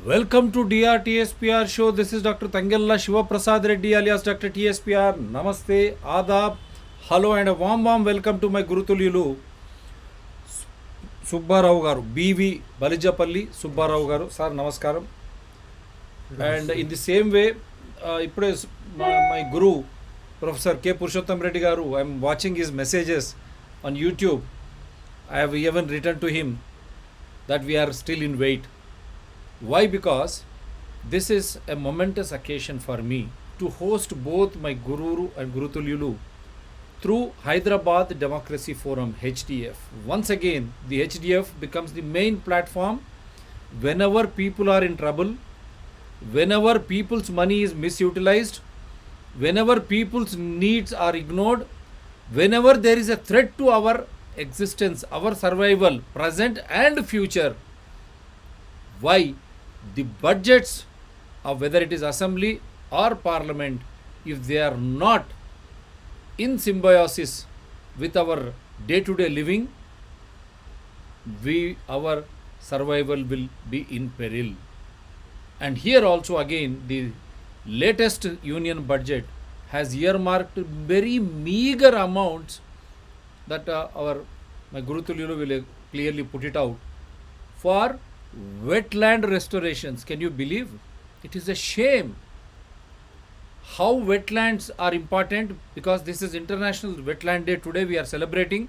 Welcome to DRTSPR show. This is Dr. Tangella Shiva Prasad Reddy alias Dr. TSPR. Namaste, Adab, hello and a warm welcome to my Gurutululu Subba Rao garu, BV Balijepalli Subba Rao garu. Sir, namaskaram. And in the same way, my Guru, Professor K. Purushotham Reddy garu, I am watching his messages on YouTube. I have even written to him that we are still in wait. Why? Because this is a momentous occasion for me to host both my Guru and Gurutululu through Hyderabad Democracy Forum HDF. Once again, the HDF becomes the main platform whenever people are in trouble, whenever people's money is misutilized, whenever people's needs are ignored, whenever there is a threat to our existence, our survival, present and future. Why? The budgets of whether it is assembly or parliament, if they are not in symbiosis with our day-to-day living, our survival will be in peril. And here also again the latest union budget has earmarked very meager amounts that my Gurutululu will clearly put it out for wetland restorations. Can you believe? It is a shame how wetlands are important, because this is International Wetland Day today we are celebrating.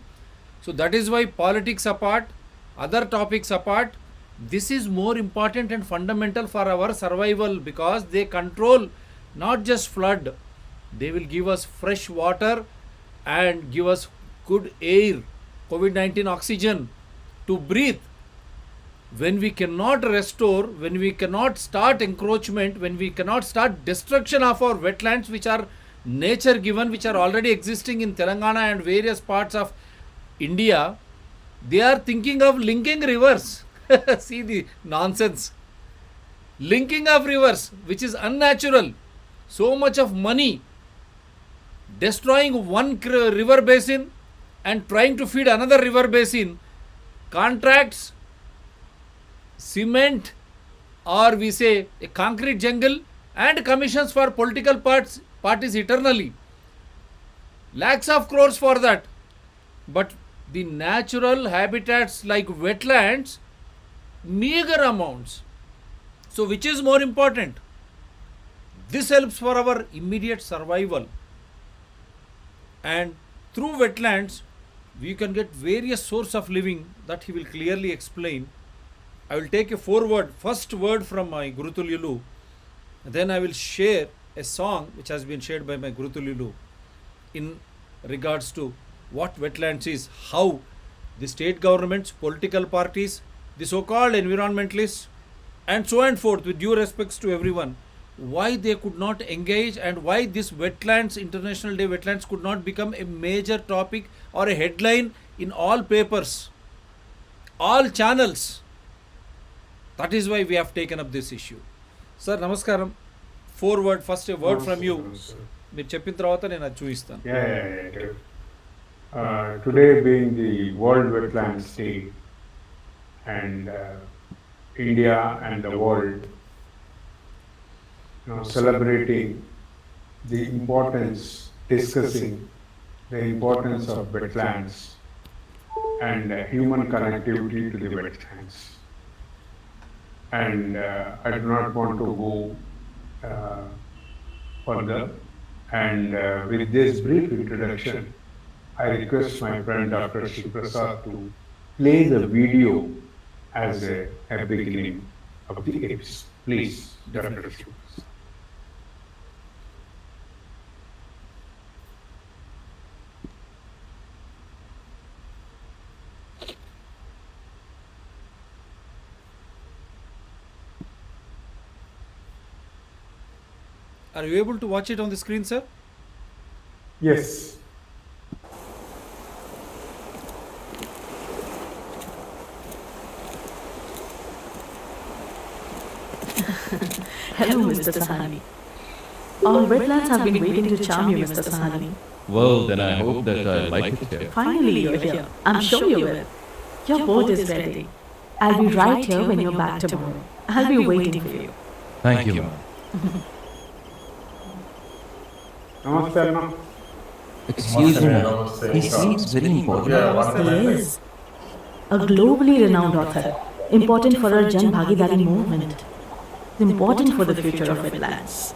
So that is why politics apart, other topics apart, this is more important and fundamental for our survival, because they control not just flood, they will give us fresh water and give us good air, COVID-19 oxygen to breathe. When we cannot restore, when we cannot start encroachment, when we cannot start destruction of our wetlands, which are nature given, which are already existing in Telangana and various parts of India, they are thinking of linking rivers. See the nonsense. Linking of rivers, which is unnatural. So much of money destroying one river basin and trying to feed another river basin. Contracts, cement, or we say a concrete jungle, and commissions for political parties eternally. Lakhs of crores for that. But the natural habitats like wetlands, meager amounts. So which is more important? This helps for our immediate survival. And through wetlands, we can get various sources of living that he will clearly explain. I will take a first word from my Gurutululu, then I will share a song which has been shared by my Gurutululu in regards to what wetlands is, how the state governments, political parties, the so-called environmentalists, and so and forth, with due respects to everyone, why they could not engage, and why this wetlands, International Day wetlands, could not become a major topic or a headline in all papers, all channels. That is why we have taken up this issue. Sir, namaskaram. First a word from you. మీరు చెప్పిన తర్వాత నేను అది చూపిస్తాను. Today being the World Wetlands Day, and India and the world celebrating the importance, discussing the importance of wetlands and human connectivity to the wetlands. And I do not want to go further, and with this brief introduction, I request my friend Dr. Shiva Prasad to play the video as a beginning of the episode. Please, Dr. Shiva. Are you able to watch it on the screen, sir? Yes. Hello, Mr. Sahani. All wetlands have been waiting to charm you, Mr. Sahani. Well, then I hope that I like it here. Finally, you're here. I'm sure you will. Your boat is ready. I'll be right here when you're back tomorrow. I'll be waiting for you. Thank you, ma'am. Namaste, Anna. Excuse me, ma'am. He seems very important. He is a globally renowned author, important for our Jan Bhagidari movement, important for the future of wetlands.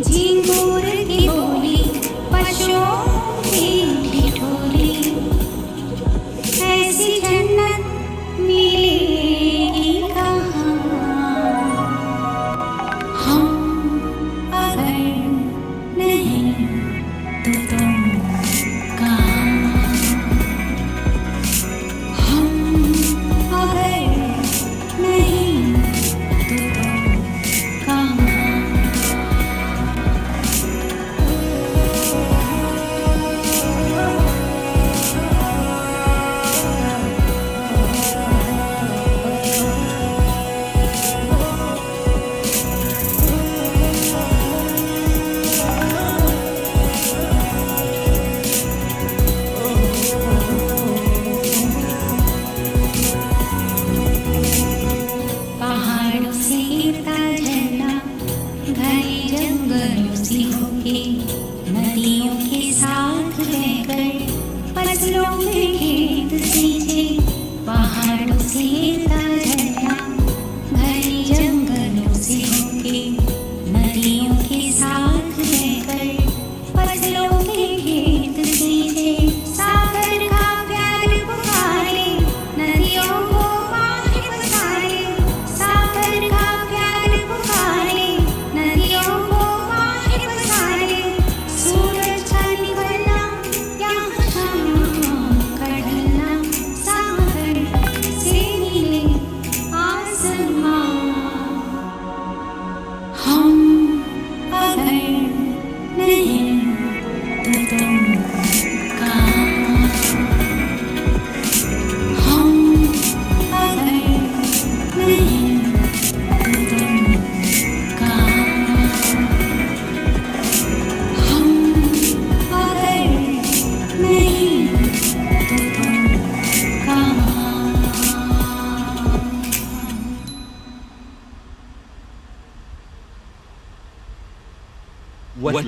झिंगूर की बोली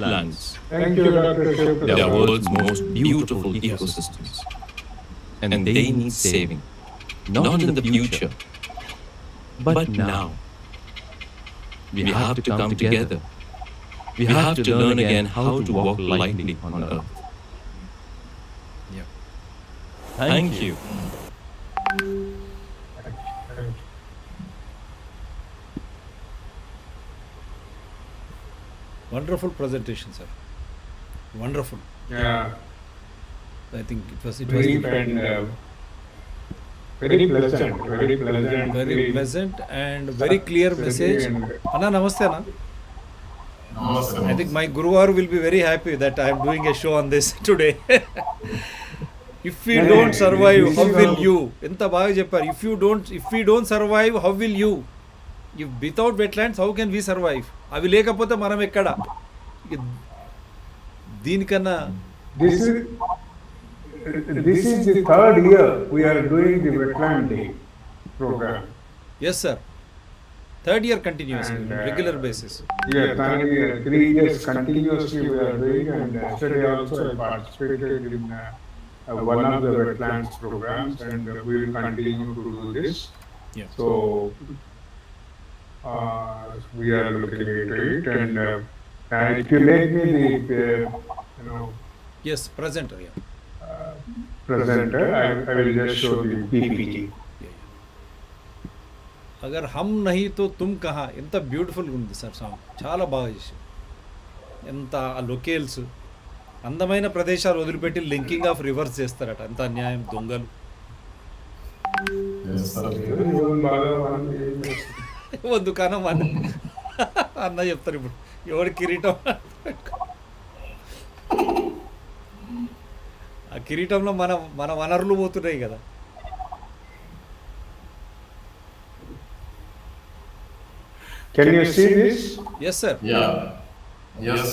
wetlands. Thank you, Dr. They are Shiv. world's most beautiful ecosystems. And they need saving. Not in the future, but now. We have to come together. We have to learn again how to walk lightly on earth. Yeah. Thank you. Wonderful presentation, sir. Wonderful. Yeah, I think it was brief and very pleasant, very pleasant and very clear message. Anna, namaste, Anna. I think my Guruvar will be very happy that I am doing a show on this today. If we don't survive, how will you? ఎంత బాగా చెప్పారు. If we don't survive, how will you? If without wetlands, how can we survive? అవి లేకపోతే మనం ఎక్కడ? దీనికన్నా this is the third year we are doing the wetland day program. yes sir. Third year continuous, And, regular basis. Yeah, third year, 3 years continuously we are doing, and yesterday also I participated in one of the wetlands programs, and we will continue to do this. Yeah. So we are looking into it, and if you make me the Yes, presenter. Yeah. presenter, I will just show the PPT. అగర్ హమ్ నహీ తో తుమ్ కహా, ఎంత బ్యూటిఫుల్గా ఉంది sir song. చాలా బాగా చేసి, ఎంత ఆ లొకేల్స్, అందమైన ప్రదేశాలు వదిలిపెట్టి లింకింగ్ ఆఫ్ రివర్స్ చేస్తారట. ఎంత అన్యాయం, దొంగలు. వద్దు కానం అన్న చెప్తారు ఇప్పుడు. ఎవరి కిరీటం, ఆ కిరీటంలో మన వనరులు పోతున్నాయి కదా. Can you see this? Yes sir. Yeah. Yes.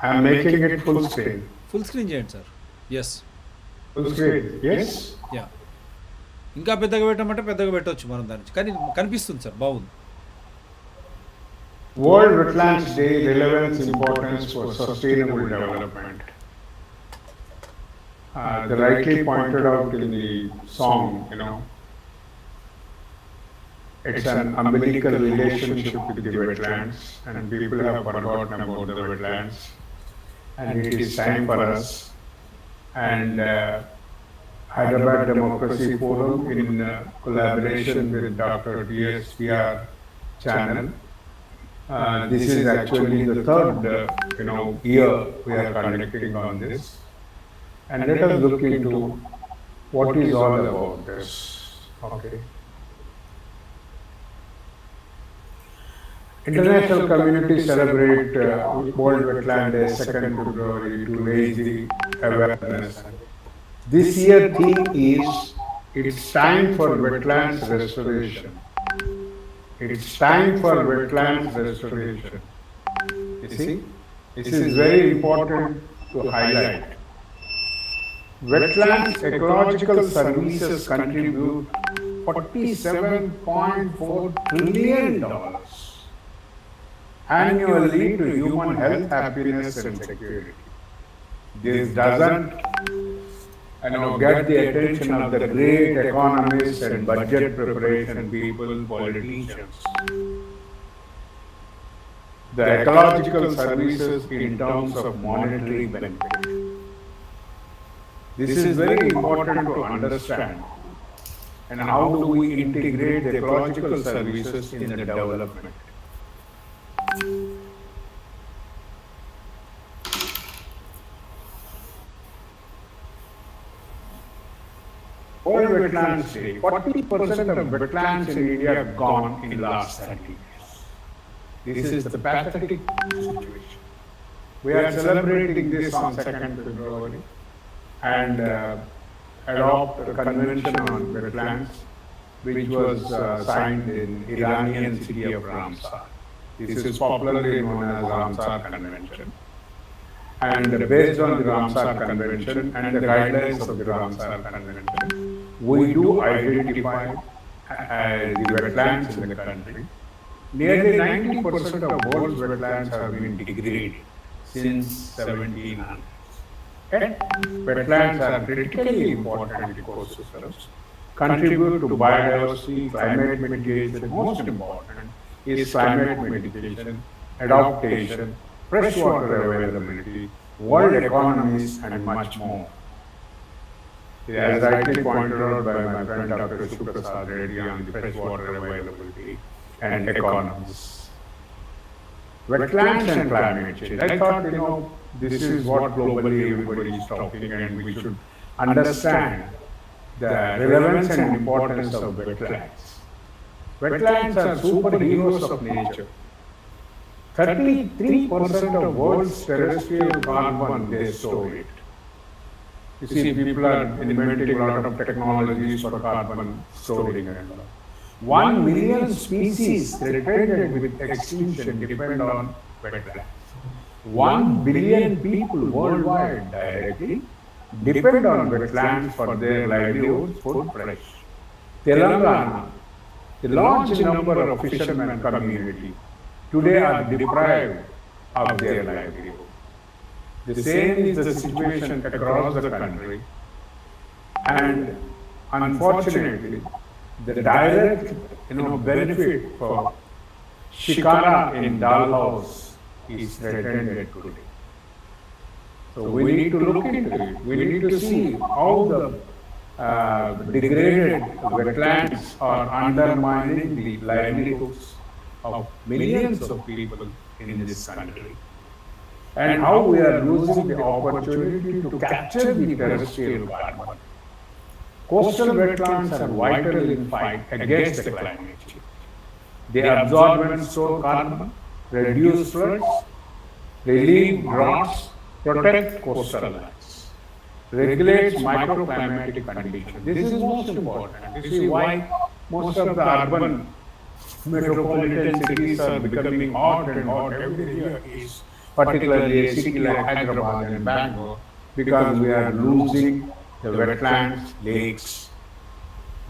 I am making it full screen. Full screen చేయండి sir. Yes. Full screen. Yes. Yeah. ఇంకా పెద్దగా పెట్టమంటే పెద్దగా పెట్టవచ్చు మనం దాని నుంచి, కానీ కనిపిస్తుంది సార్, బాగుంది. World Wetlands Day relevance importance for sustainable development. They rightly pointed out in the song, it's an umbilical relationship with the wetlands, and people have forgotten about the wetlands, and it is time for us. And Hyderabad Democracy Forum, in collaboration with Dr. DSPR channel, this is actually the third, year we are conducting on this, and let us look into what is all about this. Okay. International community celebrate World Wetland Day 2nd February to raise the awareness. This year theme is "It's time for wetlands restoration." It's time for wetlands restoration. You see, this is very important to highlight. Wetlands ecological services contribute $47.4 trillion annually to human health, happiness, and security. This doesn't get the attention of the great economists and budget preparation people, politicians. The ecological services in terms of monetary benefit. This is very important to understand. And how do we integrate the ecological services in the development? World Wetlands Day. 40% of wetlands in India have gone in the last 30 years. This is the pathetic situation. We are celebrating this on 2nd February and adopt a convention on wetlands, which was signed in Iranian city of Ramsar. This is popularly known as Ramsar Convention. And based on the Ramsar Convention and the guidelines of the Ramsar Convention, we do identify the wetlands in the country, Nearly 90% of world's wetlands have been degraded since 1700. Yet, wetlands are critically important ecosystems, contribute to biodiversity, climate mitigation. Most important is climate mitigation, adaptation, freshwater availability, world economies, and much more. As rightly pointed out by my friend Dr. Subba Reddy on the freshwater availability and economies. Wetlands and climate change. I thought, this is what globally everybody is talking, and we should understand the relevance and importance of wetlands. Wetlands are superheroes of nature. 33% of world's terrestrial carbon, they store it. You see, people are inventing a lot of technologies for carbon storing and all. 1 million species threatened with extinction depend on wetlands. 1 billion people worldwide directly depend on wetlands for their livelihoods, food, fresh. Telangana, the large number of fishermen community today are deprived of their livelihood. The same is the situation across the country, and unfortunately, the direct benefit for shikara in Dalhouse is threatened today. So we need to look into it. We need to see how the degraded wetlands are undermining the livelihoods of millions of people in this country, and how we are losing the opportunity to capture the terrestrial carbon. Coastal wetlands are vital in fight against the climate change. They absorb and store carbon, reduce floods, relieve droughts, protect coastal lines, regulates microclimatic conditions. This is most important. You see why most of the urban metropolitan cities are becoming hot and hot every year is particularly a city like Hyderabad and Bangalore, because we are losing the wetlands, lakes.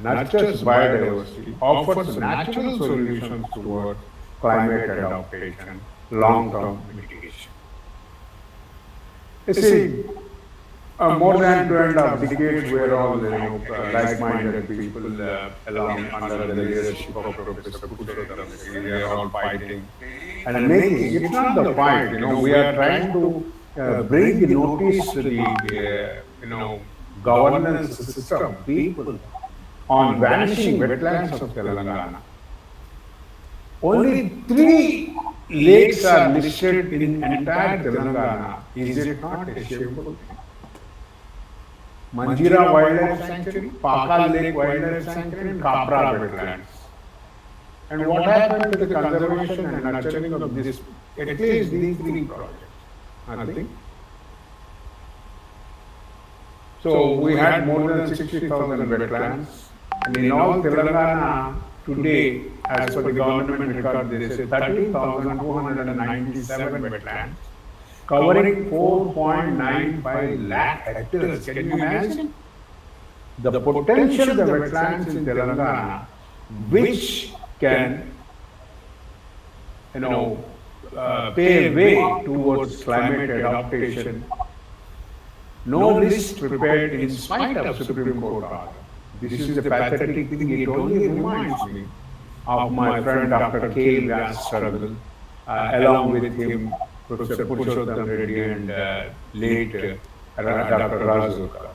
Not just biodiversity, offers natural solutions toward climate adaptation, long-term mitigation. You see, more than 2.5 decades, we are all like-minded people along under the leadership of Professor Purushotham Reddy. We are all fighting and making. It's not the fight. We are trying to bring the notice to the governance system, people, on vanishing wetlands of Telangana. Only 3 lakes are listed in entire Telangana. Is it not a shameful thing? Manjira Wildlife Sanctuary, Pakal Lake Wildlife Sanctuary, and Kapra wetlands. And what happened to the conservation and nurturing of this, at least these 3 projects? Nothing. So we had more than 60,000 wetlands, and in all Telangana today, as per the government record, they say 13,297 wetlands, covering 4.95 lakh hectares. Can you imagine the potential of the wetlands in Telangana, which can pave way towards climate adaptation? No list prepared in spite of Supreme Court order. This is a pathetic thing. It only reminds me of my friend Dr. K. Vyas' struggle, along with him, Professor Purushotham Reddy and late Dr. Razuka.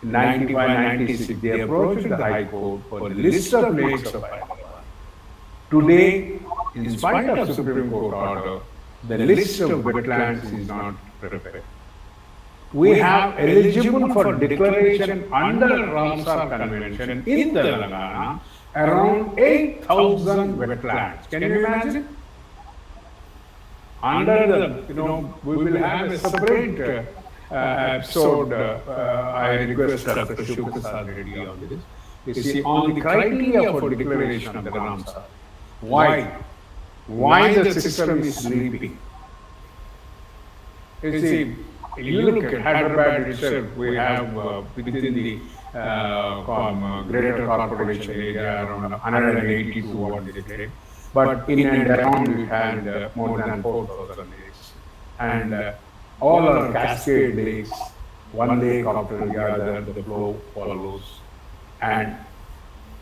In 95-96, they approached the High Court for the list of lakes of Hyderabad. Today, in spite of Supreme Court order, the list of wetlands is not prepared. We have eligible for declaration under Ramsar Convention in Telangana around 8,000 wetlands. Can you imagine? Under the, we will have a separate episode. I request Dr. Subba Reddy on this. You see, on the criteria for declaration of the Ramsar. Why? Why the system is sleeping? You see, you look at Hyderabad itself, we have within the greater corporation area around 182 what they say. but in and around it had more than 4,000 lakes. And all are cascade lakes, one lake after the other, the flow follows, and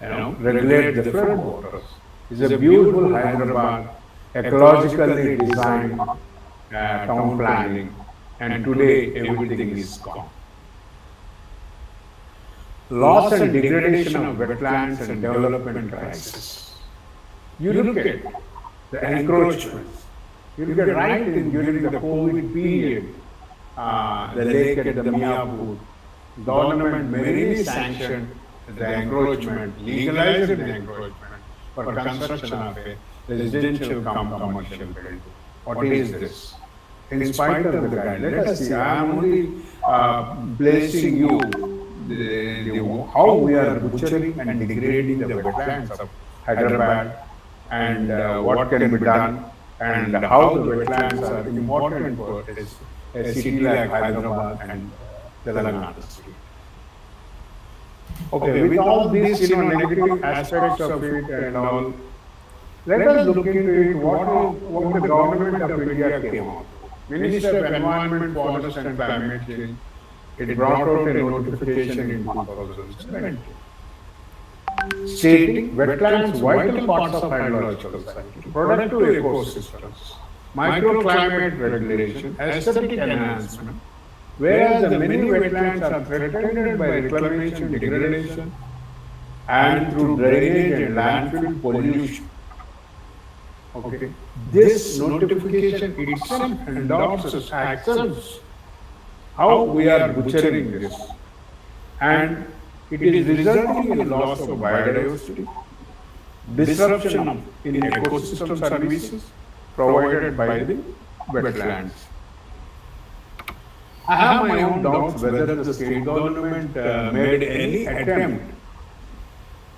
regulate the floodwaters. It's a beautiful Hyderabad, ecologically designed town planning, and today everything is gone. Loss and degradation of wetlands and development crisis. You look at the encroachments. You look at during the COVID period, the lake at the Miapur, government merely sanctioned the encroachment, legalized the encroachment for construction of a residential commercial building. What is this? In spite of the guide, let us see. I am only placing you how we are butchering and degrading the wetlands of Hyderabad, and what can be done, and how the wetlands are important for a city like Hyderabad and Telangana state. Okay, with all these negative aspects of it and all, let us look into it. What the government of India came out. Minister of Environment, Forest and Climate Change, it brought out a notification in 2017 stating wetlands vital parts of hydrological cycle, productive ecosystems, microclimate regulation, aesthetic enhancement, whereas the many wetlands are threatened by reclamation, degradation, and through drainage and landfill pollution. Okay. This notification itself endorses, accepts how we are butchering this, and it is resulting in loss of biodiversity, disruption in ecosystem services provided by the wetlands. I have my own doubts whether the state government made any attempt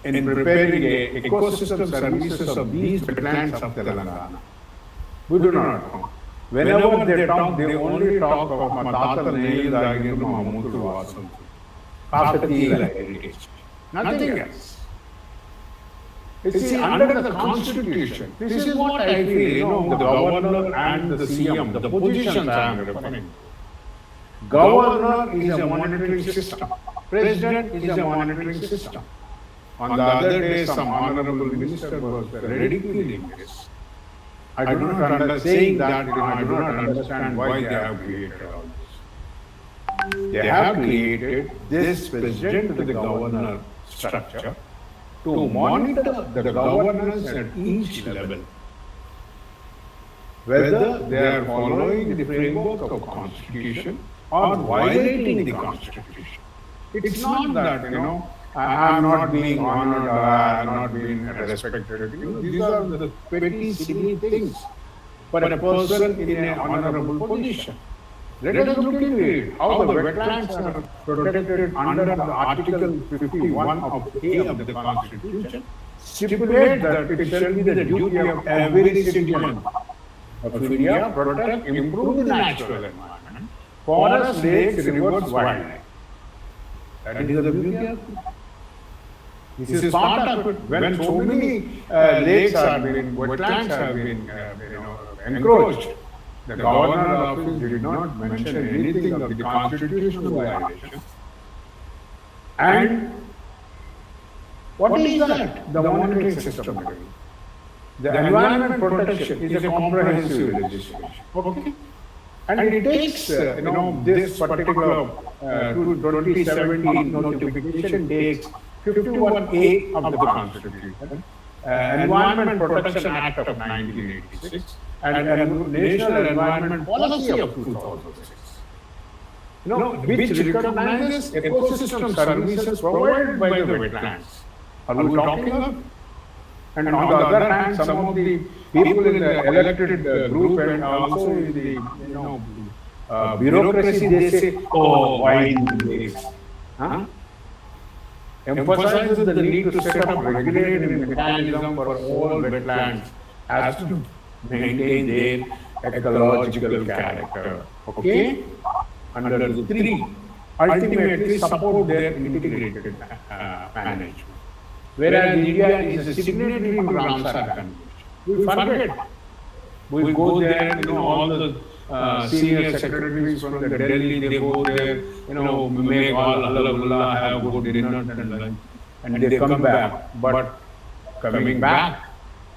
in preparing ecosystem services of these wetlands of Telangana. We do not know. Whenever they talk, they only talk of Matata Neil Dagir Mamutu Vasam, Kakatila heritage, nothing else. You see, under the Constitution, this is what I feel, the governor and the CM, the positions I am referring to. Governor is a monitoring system. President is a monitoring system. On the other day, some honorable minister was ridiculing this. I do not understand why they have created all this. They have created this president to the governor structure to monitor the governance at each level, whether they are following the framework of Constitution or violating the Constitution. It's not that, I am not being honored or I am not being respected. These are the petty, silly things for a person in an honorable position. Let us look into it. How the wetlands are protected under the Article 51 of A of the Constitution stipulate that it shall be the duty of every citizen of India to protect, improve the natural environment, forests, lakes, rivers, wildlife. That is the beauty of it. This is part of it. When so many lakes have been, wetlands have been encroached, the governor office did not mention anything of the constitutional violation. And what is that? The monitoring system. The environment protection is a comprehensive legislation. Okay? And it takes, this particular 2017 notification takes 51A of the Constitution, Environment Protection Act of 1986, and National Environment Policy of 2006. Which recognizes ecosystem services provided by the wetlands. Are we talking about? And on the other hand, some of the people in the elected group and also in the bureaucracy, they say, oh, why this? Emphasizes the need to set up regulatory mechanism for all wetlands as to maintain their ecological character. Okay? Under the 3, ultimately support their integrated management. Whereas India is a signatory to Ramsar Convention. We forget. We go there, all the senior secretaries from the Delhi, they go there, make all halla have good dinner and lunch, and they come back. But coming back,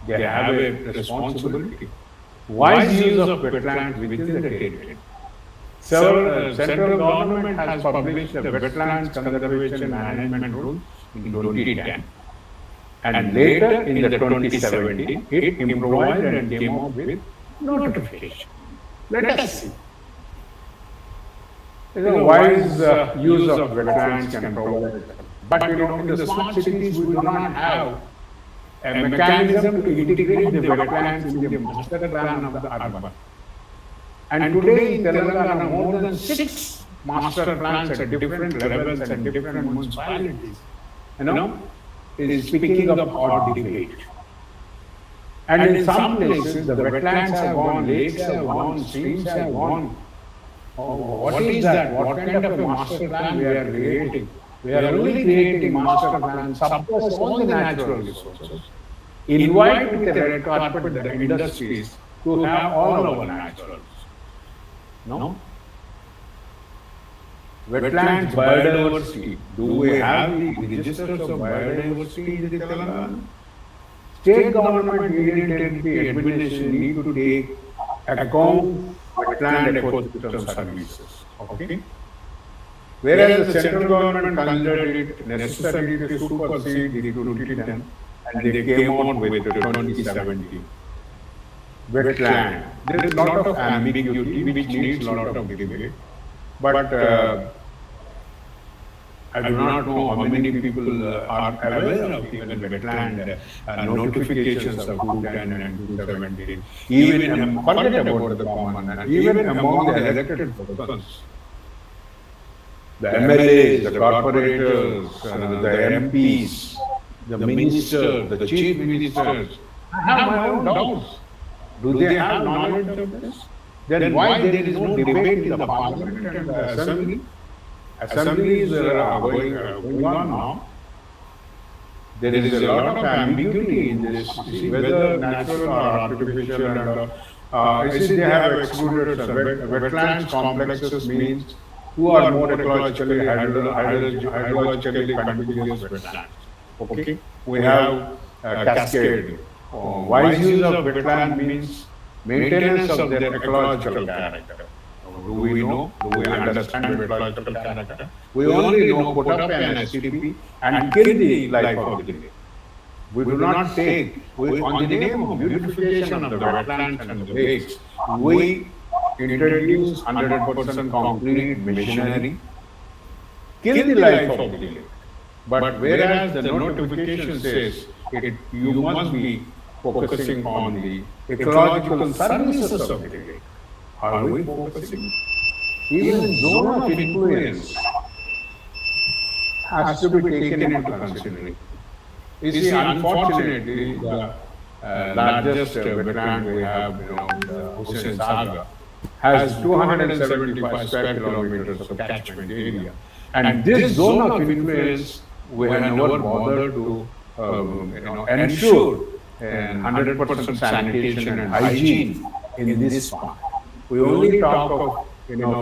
they have a responsibility. Wise use of wetlands within the territory. Central government has published the Wetlands Conservation Management Rules in 2010. And later in the 2017, it improvised and came up with notification. Let us see. Wise use of wetlands can provide. But in the smart cities, we do not have a mechanism to integrate the wetlands in the master plan of the urban. And today in Telangana, more than 6 master plans at different levels and different municipalities, is picking up our debate. And in some places, the wetlands have gone, lakes have gone, streams have gone. What is that? What kind of a master plan we are creating? We are only creating master plans, suppress all the natural resources, invite with the red carpet the industries to have all our naturals. No? Wetlands biodiversity. Do we have the registers of biodiversity in Telangana? State government, union territory administration need to take account wetland ecosystem services. Okay? Whereas the central government considered it necessary to supersede the 2010, and they came out with the 2017. Wetland. There is a lot of ambiguity which needs a lot of debate. But I do not know how many people are aware of even wetland notifications of 2010 and 2017. Even forget about the common man, even among the elected persons. The MLAs, the corporators, the MPs, the ministers, the chief ministers. I have my own doubts. Do they have knowledge of this? Then why there is no debate in the parliament and the assembly? Assemblies are going on now. There is a lot of ambiguity in this, whether natural or artificial. And they have excluded wetlands complexes means who are more ecologically, hydrologically contiguous wetlands. Okay, we have cascade. Wise use of wetland means maintenance of their ecological character. Do we know? Do we understand ecological character? We only know put up an STP and kill the life of the lake. We do not take, on the name of beautification of the wetlands and the lakes, we introduce 100% concrete machinery, kill the life of the lake. But whereas the notification says you must be focusing on the ecological services of the lake. Are we focusing? Even zone of influence has to be taken into consideration. You see, unfortunately, the largest wetland we have, the Hussain Sagar, has 275 square kilometers of catchment area. And this zone of influence, we have never bothered to ensure 100% sanitation and hygiene in this part. We only talk of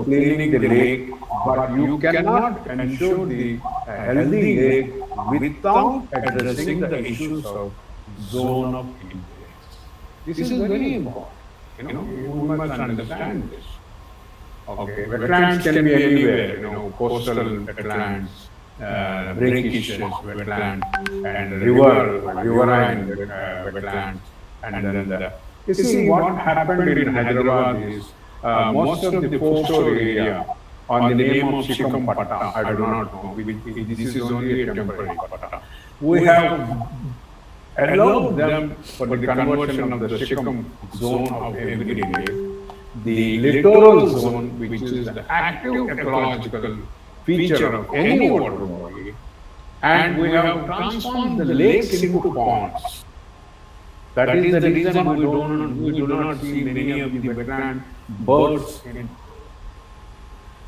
cleaning the lake, but you cannot ensure the healthy lake without addressing the issues of zone of influence. This is very important. We must understand this. Okay, wetlands can be anywhere. Coastal wetlands, breakishes wetland, and riverine wetlands, and then you see what happened in Hyderabad is most of the coastal area on the name of Shikam Patta, I do not know, this is only a temporary Patta. We have allowed them for the conversion of the Shikam zone of every lake, the littoral zone, which is the active ecological feature of any water body, and we have transformed the lakes into ponds. That is the reason we do not see many of the wetland birds in.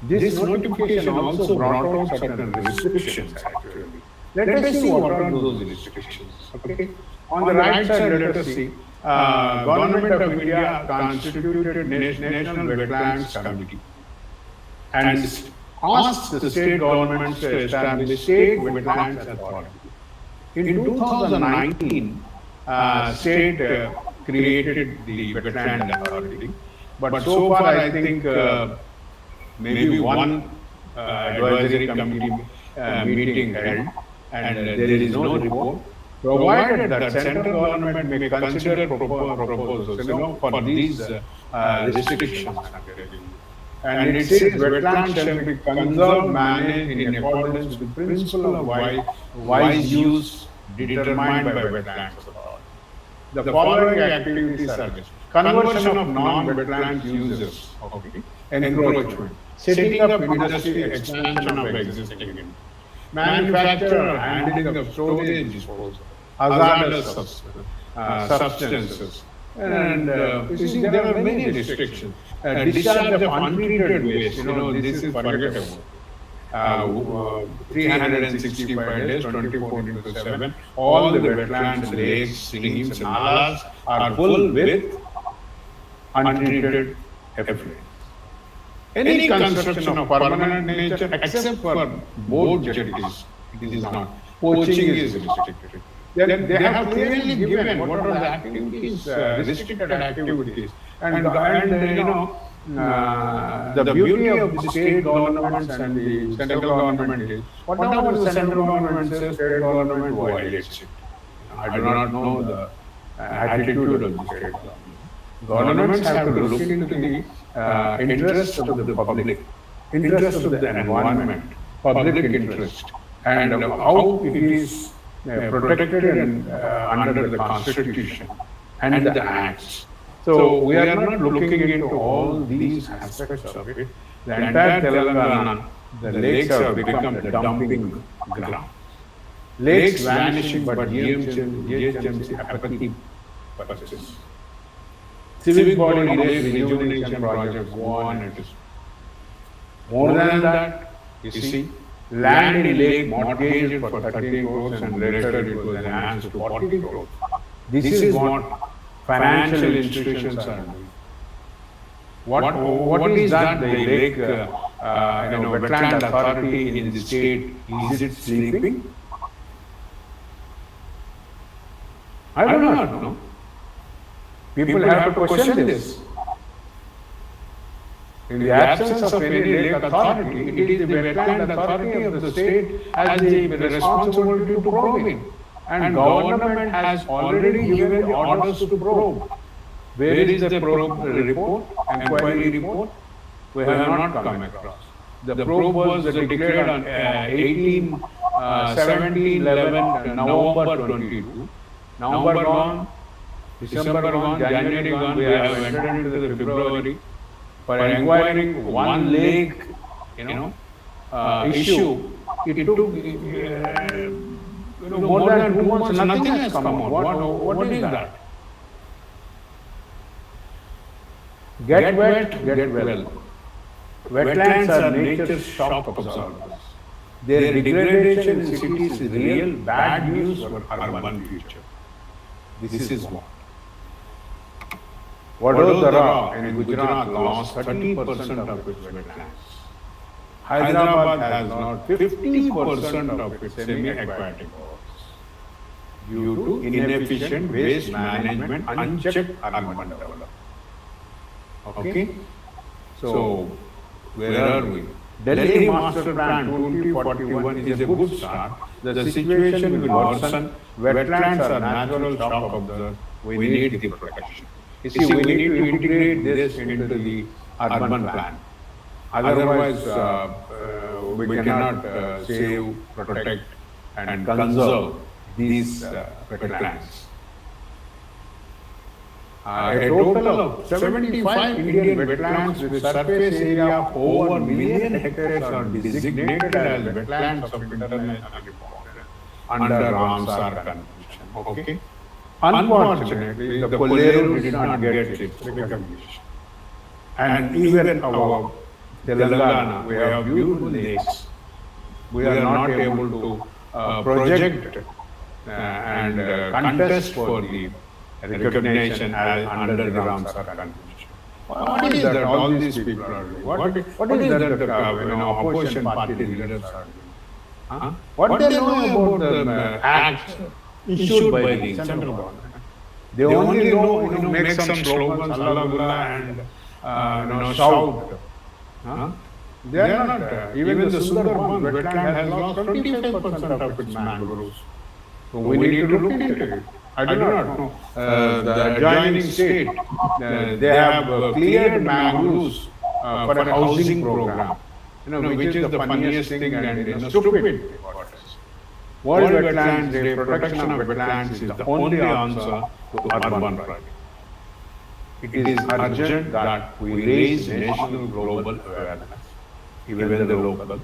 This notification also brought out certain restrictions actually. Let us see what are those restrictions. Okay. On the right side, let us see Government of India constituted National Wetlands Committee and asked the state governments to establish State Wetlands Authority. In 2019, state created the Wetland Authority, but so far I think maybe one advisory committee meeting held, and there is no report. Provided that central government may consider proposals, for these restrictions. And it says wetlands shall be conserved, managed in accordance with the principle of wise use determined by wetlands authority. The following activities are this: conversion of non-wetland users, encroachment, setting up industry, expansion of existing, manufacture or handling of storage disposal, hazardous substances, and you see there are many restrictions. Discharge of untreated waste, this is forgettable. 365 days, 24/7, all the wetlands, lakes, streams, nalas are full with untreated effluent. Any construction of permanent nature except for boat jetties, it is not. Poaching is restricted. Then they have clearly given what are the activities, restricted activities. And the beauty of the state governments and the central government is, whatever the central government says, state government violates it. I do not know the attitude of the state government. Governments have to look into the interest of the public, interest of the environment, public interest, and how it is protected under the Constitution and the Acts. So we are not looking into all these aspects of it. The entire Telangana, the lakes have become the dumping ground. Lakes vanishing, but GHMC apathy persists. Civic body lake rejuvenation project go on. It is more than that. You see, land in lake mortgaged for 30 crores and later it was enhanced to 40 crores. This is what financial institutions are doing. What is that? The lake, wetland authority in the state, is it sleeping? I do not know. People have to question this. In the absence of any lake authority, it is the wetland authority of the state has the responsibility to probing. And government has already given the orders to probe. Where is the probe report, inquiry report? We have not come across. The probe was declared on 17/11, November 22. November gone, December gone, January gone, we have entered into the February. For inquiring one lake, issue, it took more than 2 months, nothing has come out. What is that? Get wet, get well. Wetlands are nature's shock absorbers. Their degradation in cities is real bad news for urban future. This is what. Vadodara in Gujarat lost 30% of its wetlands. Hyderabad has lost 50% of its semi-aquatic waters due to inefficient waste management, unchecked urban development. Okay? So, where are we? Delhi Master Plan 2041 is a good start. The situation will worsen. Wetlands are natural shock absorbers. We need the protection. You see, we need to integrate this into the urban plan. Otherwise, we cannot save, protect, and conserve these wetlands. A total of 75 Indian wetlands with surface area of over 1 million hectares are designated as wetlands of international importance under Ramsar Convention. Okay? Unfortunately, the Koleru did not get its recognition. And even our Telangana, we have beautiful lakes. We are not able to project and contest for the recognition as underground circumcision. What is that all these people are doing? What is that opposition party leaders are doing? Huh? What they know about the act issued by the central government? They only know, make some slogans, Allah Gullah, and shout. Huh? They are not. Even the Sundarban wetland has lost 25% of its mangroves. So we need to look into it. I do not know. The adjoining state, they have cleared mangroves for a housing program, which is the funniest thing and stupid. World Wetlands Day, protection of wetlands is the only answer to urban project. It is urgent that we raise national global awareness, even the local.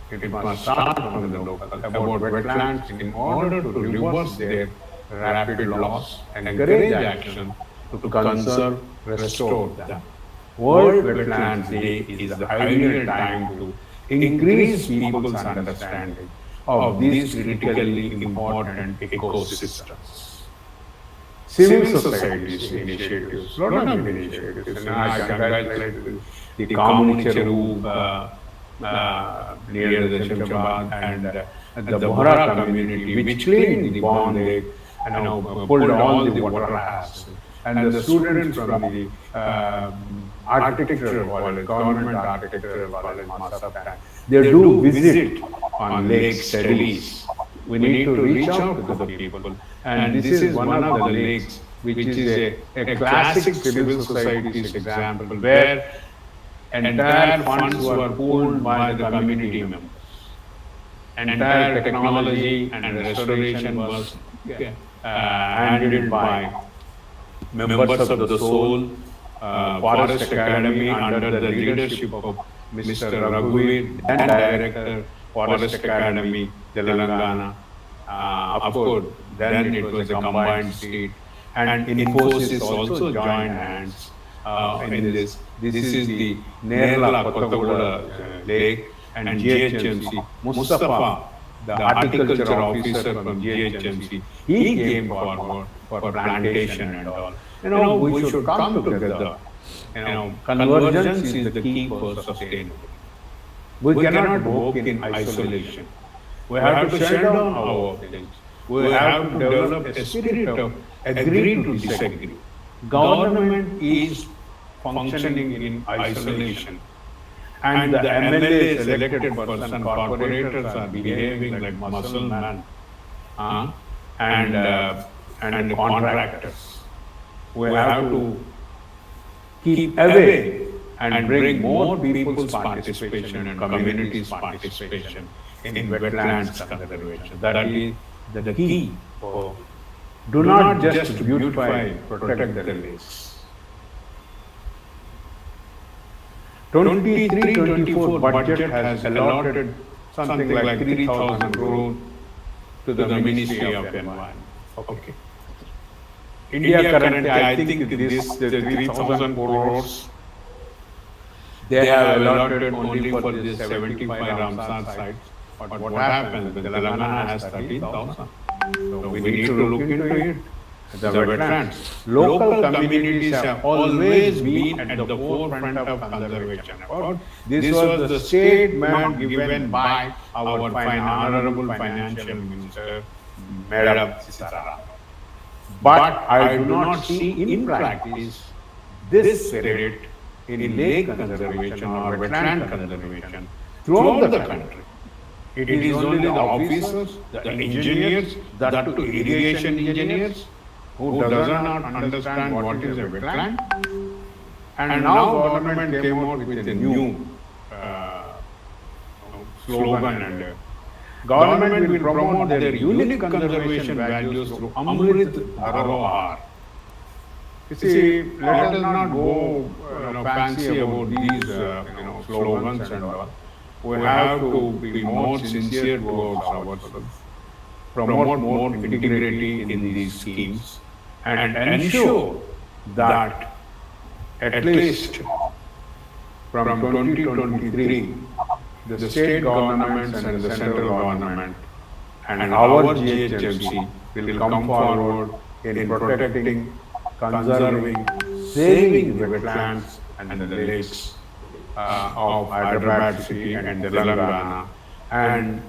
It must start from the local about wetlands in order to reverse their rapid loss and encourage action to conserve, restore them. World Wetlands Day is the ideal time to increase people's understanding of these critically important ecosystems. Civil societies initiatives, lot of initiatives, and I congratulate the community who near the Shamshabad and the Bohra community, which cleaned the Bond Lake and pulled all the water hazards. And the students from the architectural college, government architectural college, Master, they do visit on lake studies. We need to reach out to the people. And this is one of the lakes which is a classic civil society's example where entire funds were pooled by the community members. Entire technology and restoration was handled by members of the Soul Forest Academy under the leadership of Mr. Raghuveer, then Director, Forest Academy, Telangana. Of course, then it was a combined state, and Infosys also joined hands in this. This is the Nerla Kottagoda Lake, and GHMC, Mustafa, the horticulture officer from GHMC, he came forward for plantation and all. We should come together. Convergence is the key for sustainability. We cannot work in isolation. We have to shut down our village. We have to develop a spirit of agree to disagree. Government is functioning in isolation. And the MLAs, elected person, corporators are behaving like muscle men and contractors. We have to keep away and bring more people's participation and communities' participation in wetlands conservation. That is the key. Do not just beautify, protect the lakes. 23-24 budget has allotted something like 3,000 crore to the Ministry of Environment. Okay. India currently, I think this the 3,000 crores, they have allotted only for this 75 Ramsar sites. But what happens when Telangana has 13,000? So we need to look into it. The wetlands. Local communities have always been at the forefront of conservation. This was the statement given by our Honorable Financial Minister, Madam Sitaram. But I do not see in practice this spirit in lake conservation or wetland conservation throughout the country. It is only the officers, the engineers, that to irrigation engineers, who does not understand what is a wetland. And now government came out with a new slogan, and government will promote their unique conservation values through Amrit Dharohar. You see, let us not go fancy about these slogans and all. We have to be more sincere towards ourselves, promote more integrity in these schemes, and ensure that at least from 2023, the state governments and the central government and our GHMC will come forward in protecting, conserving, saving the wetlands and the lakes of Hyderabad city and Telangana, and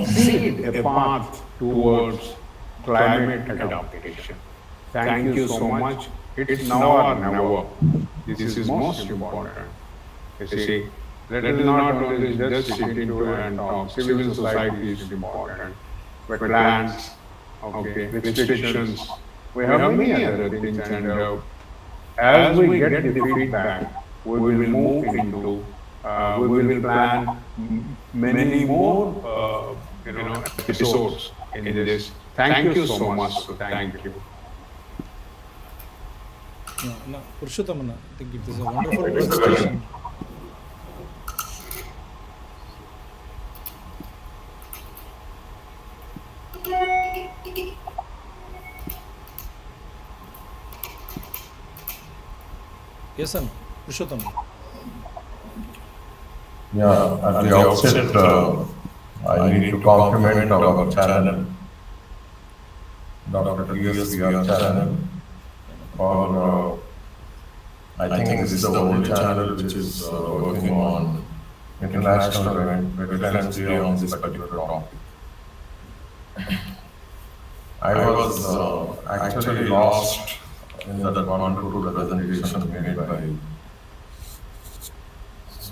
seed a path towards climate adaptation. Thank you so much. It's now or never. This is most important. You see, let us not only just sit into and talk. Civil society is important. Wetlands, okay, restrictions. We have many other things, and as we get the feedback, we will move into, we will plan many more, episodes in this. Thank you so much. Thank you. Purushotham, I think it is a wonderful presentation. Yes, sir. Purushotham. Yeah, at the outset, I need to compliment our channel, Dr. TSVR channel, for I think this is the only channel which is working on international wetlands day on this particular topic. I was actually lost in that wonderful presentation made by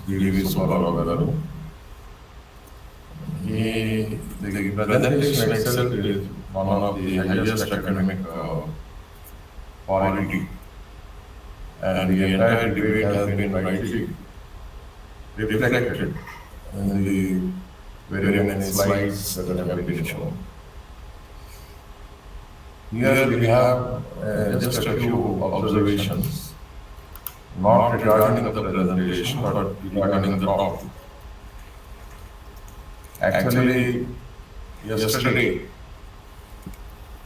Reddy Subba Rao. The presentation itself is one of the highest academic quality, and the entire debate has been rightly reflected in the very many slides that have been shown. Here we have just a few observations, not regarding the presentation, but regarding the topic. Actually, yesterday,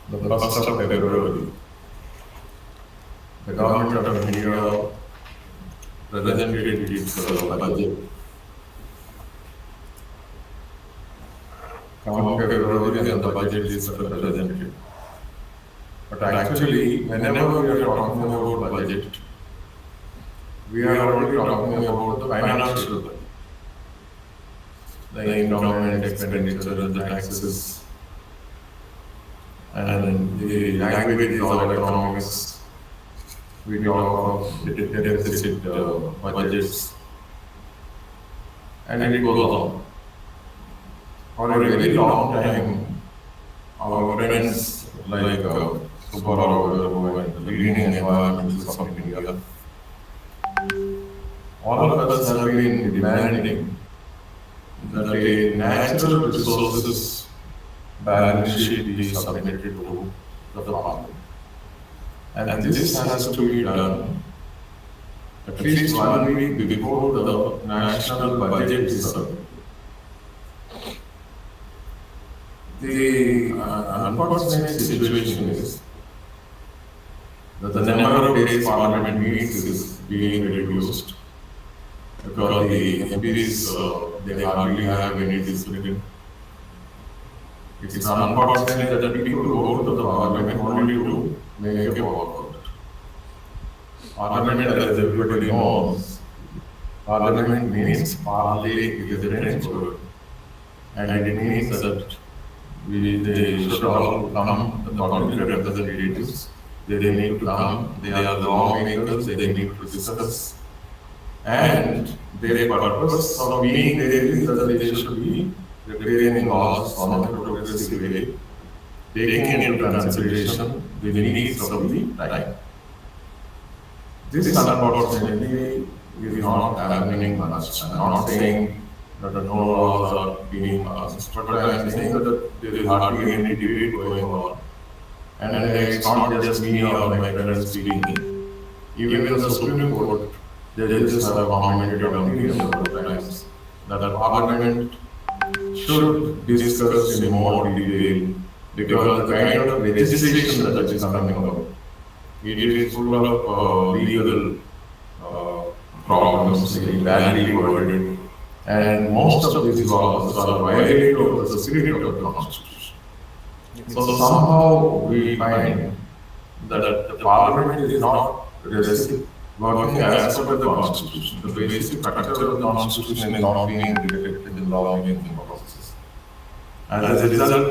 the 1st of February, the government of India presented its budget. Come February, and the budget is presented. But actually, whenever we are talking about budget, we are only talking about the financial budget, the income and expenditure and the taxes, and the language is all economics. We talk of the deficit budgets, and it goes on. For a very long time, our friends like Subba Rao and the leading environmentalists of India, all of us have been demanding that a natural resources balance sheet be submitted to the Parliament. And this has to be done at least 1 week before the national budget is submitted. The unfortunate situation is that the number of days Parliament meets is being reduced because the MPs, they hardly have any discipline. It is unfortunate that people go to the Parliament only to make a walkout. Parliament, as everybody knows, Parliament means parle is a French word, and it means that they should all come, the public representatives, they need to come, they are the lawmakers, they need to discuss. And their purpose of being there is that they should be preparing laws on a progressive way, taking into consideration the needs of the time. This unfortunately is not happening much. I am not saying that no laws are being passed, but I am saying that there is hardly any debate going on. And it's not just me or my friends speaking. Even the Supreme Court, they just have commented on the number of times that the Parliament should discuss in more detail, because the kind of legislation that is coming out, it is full of legal problems, badly worded, and most of these laws are violated of the spirit of the Constitution. So somehow we find that the parliament is not working as per the constitution. The basic structure of the constitution is not being reflected in lawmaking process. As a result,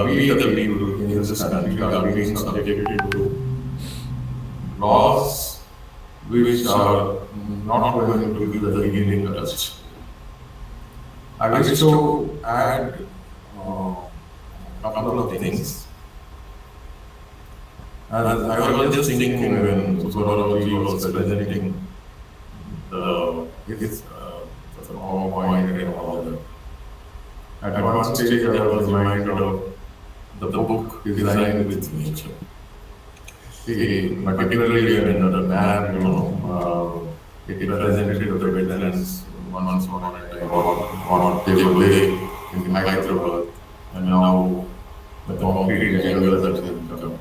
we the people in this country are being subjected to laws which are not going to give the healing touch. I wish to add a couple of things. As I was just thinking when Subbarao was presenting his PowerPoint and all that. At one stage, I was reminded of the book Designed with Nature. See, particularly when the map, it presented the wetlands once upon a time, what they were there in Hyderabad, and now the concrete jungle that has become.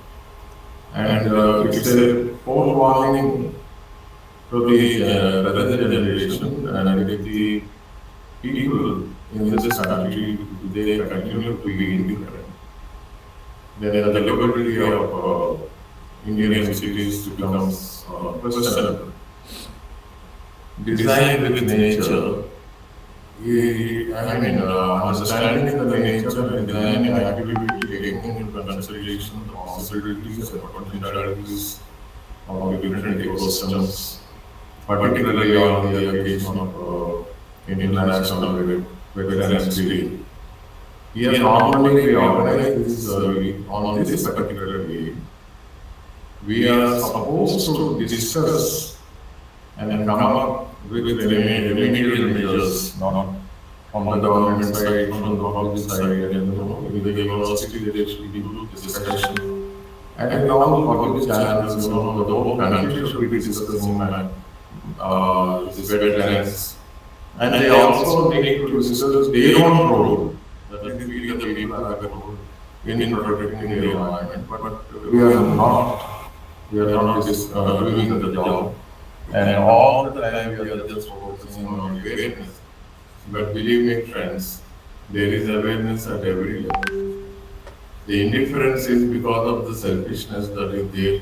And it's a forewarning to the present generation and if the people in this country, they continue to be indifferent, then the liberty of Indian cities becomes questionable. Design with nature, understanding the nature and designing activity taking into consideration the possibilities and potentialities of the different ecosystems, particularly on the occasion of International Wetlands Day. Here, normally we organize this on this particular day. We are supposed to discuss and come up with remedial measures, not from the government side, from the public side, and with the university there should be good discussion. And in all public channels, the whole country should be discussing these wetlands. And they also need to discuss their own role. That is, we the people have a role in protecting the environment. But we are not doing the job. And all the time we are just focusing on awareness. But believe me, friends, there is awareness at every level. The indifference is because of the selfishness that is there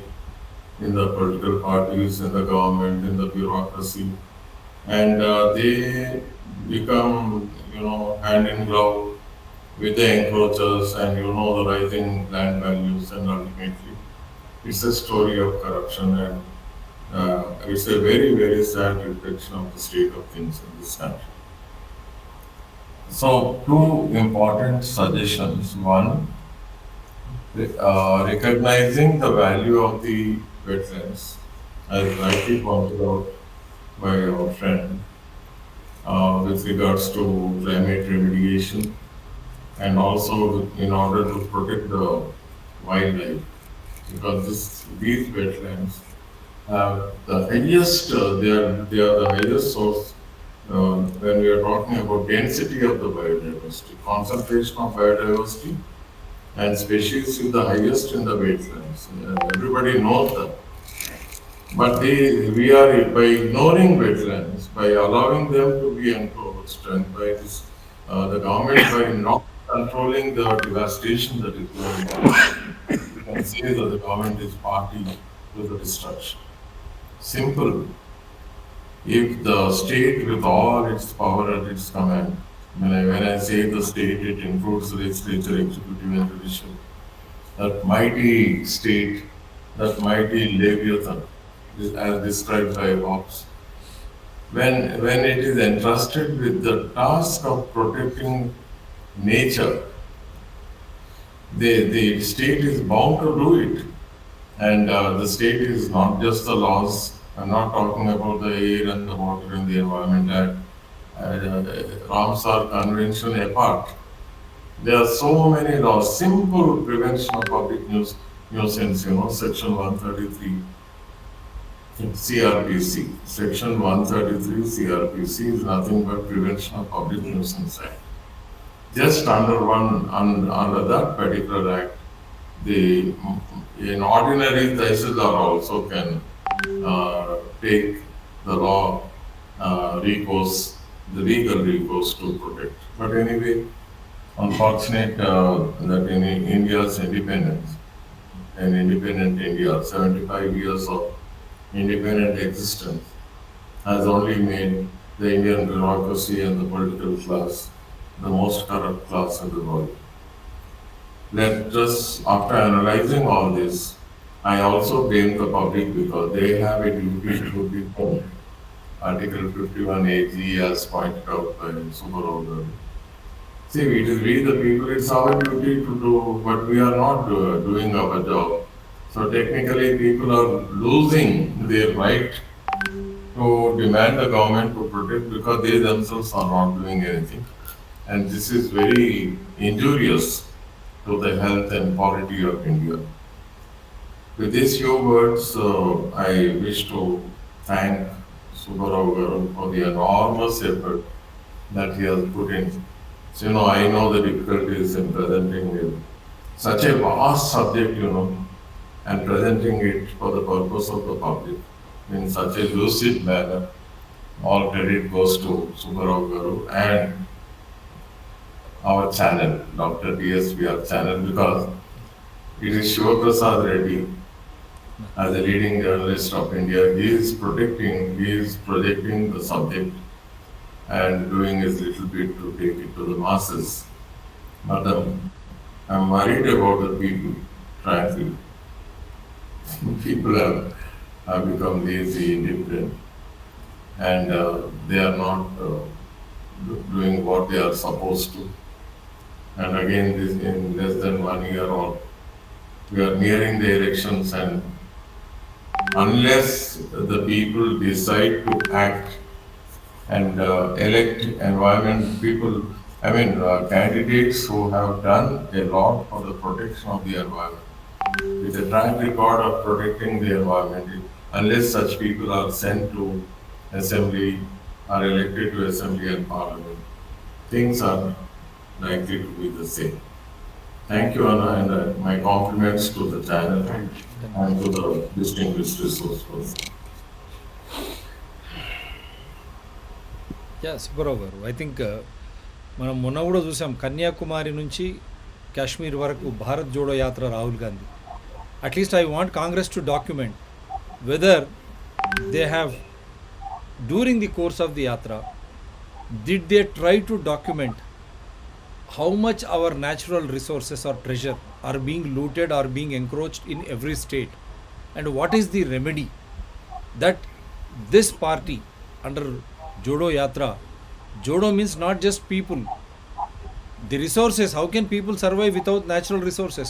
in the political parties, in the government, in the bureaucracy. And they become, hand in glove with the encroachers and, the rising land values, and ultimately it's a story of corruption, and it's a very, very sad reflection of the state of things in this country. So, two important suggestions. One, recognizing the value of the wetlands, as rightly pointed out by our friend, with regards to climate remediation and also in order to protect the wildlife, because these wetlands have the highest, they are the highest source when we are talking about density of the biodiversity, concentration of biodiversity and species is the highest in the wetlands. Everybody knows that. But we are, by ignoring wetlands, by allowing them to be encroached, and by this, the government by not controlling the devastation that is going on, you can say that the government is party to the destruction. Simple. If the state with all its power at its command, when I say the state, it includes the legislature, executive, and judicial, that mighty state, that mighty Leviathan, as described by Hobbes, when it is entrusted with the task of protecting nature, the state is bound to do it. And the state is not just the laws. I'm not talking about the air and the water and the environment act. Ramsar Convention apart. There are so many laws. Simple prevention of public nuisance, Section 133 CRPC. Section 133 CRPC is nothing but Prevention of Public Nuisance Act. Just under that particular act, an ordinary Tahsildar also can take the legal recourse to protect. But anyway, unfortunate that in India's independence, an independent India, 75 years of independent existence, has only made the Indian bureaucracy and the political class the most corrupt class in the world. Let us, after analyzing all this, I also blame the public because they have a duty to defend Article 51 AG as pointed out by Subba Rao. See, it is we the people, it's our duty to do, but we are not doing our job. So technically people are losing their right to demand the government to protect because they themselves are not doing anything. And this is very injurious to the health and quality of India. With these few words, I wish to thank Subba Rao Garu for the enormous effort that he has put in. So, I know the difficulties in presenting it. Such a vast subject, and presenting it for the purpose of the public in such a lucid manner. All credit goes to Subba Rao Garu and our channel, Dr. DSPR channel, because it is Shiva Prasad Reddy, as a leading journalist of India, he is projecting the subject and doing his little bit to take it to the masses. But I'm worried about the people, frankly. People have become lazy, indifferent, and they are not doing what they are supposed to. And again, this in less than 1 year or we are nearing the elections, and unless the people decide to act and elect environment people, candidates who have done a lot for the protection of the environment, with a track record of protecting the environment, unless such people are sent to assembly, are elected to assembly and parliament, things are likely to be the same. Thank you, Anna, and my compliments to the channel and to the distinguished resource person. Subbarao గారు, I think మనం మొన్న కూడా చూసాం, కన్యాకుమారి నుంచి కాశ్మీర్ వరకు Bharat Jodo Yatra Rahul Gandhi. At least I want Congress to document whether they have during the course of the yatra did they try to document how much our natural resources or treasure are being looted or being encroached in every state, and what is the remedy that this party under Jodo Yatra, Jodo means not just people, the resources, how can people survive without natural resources?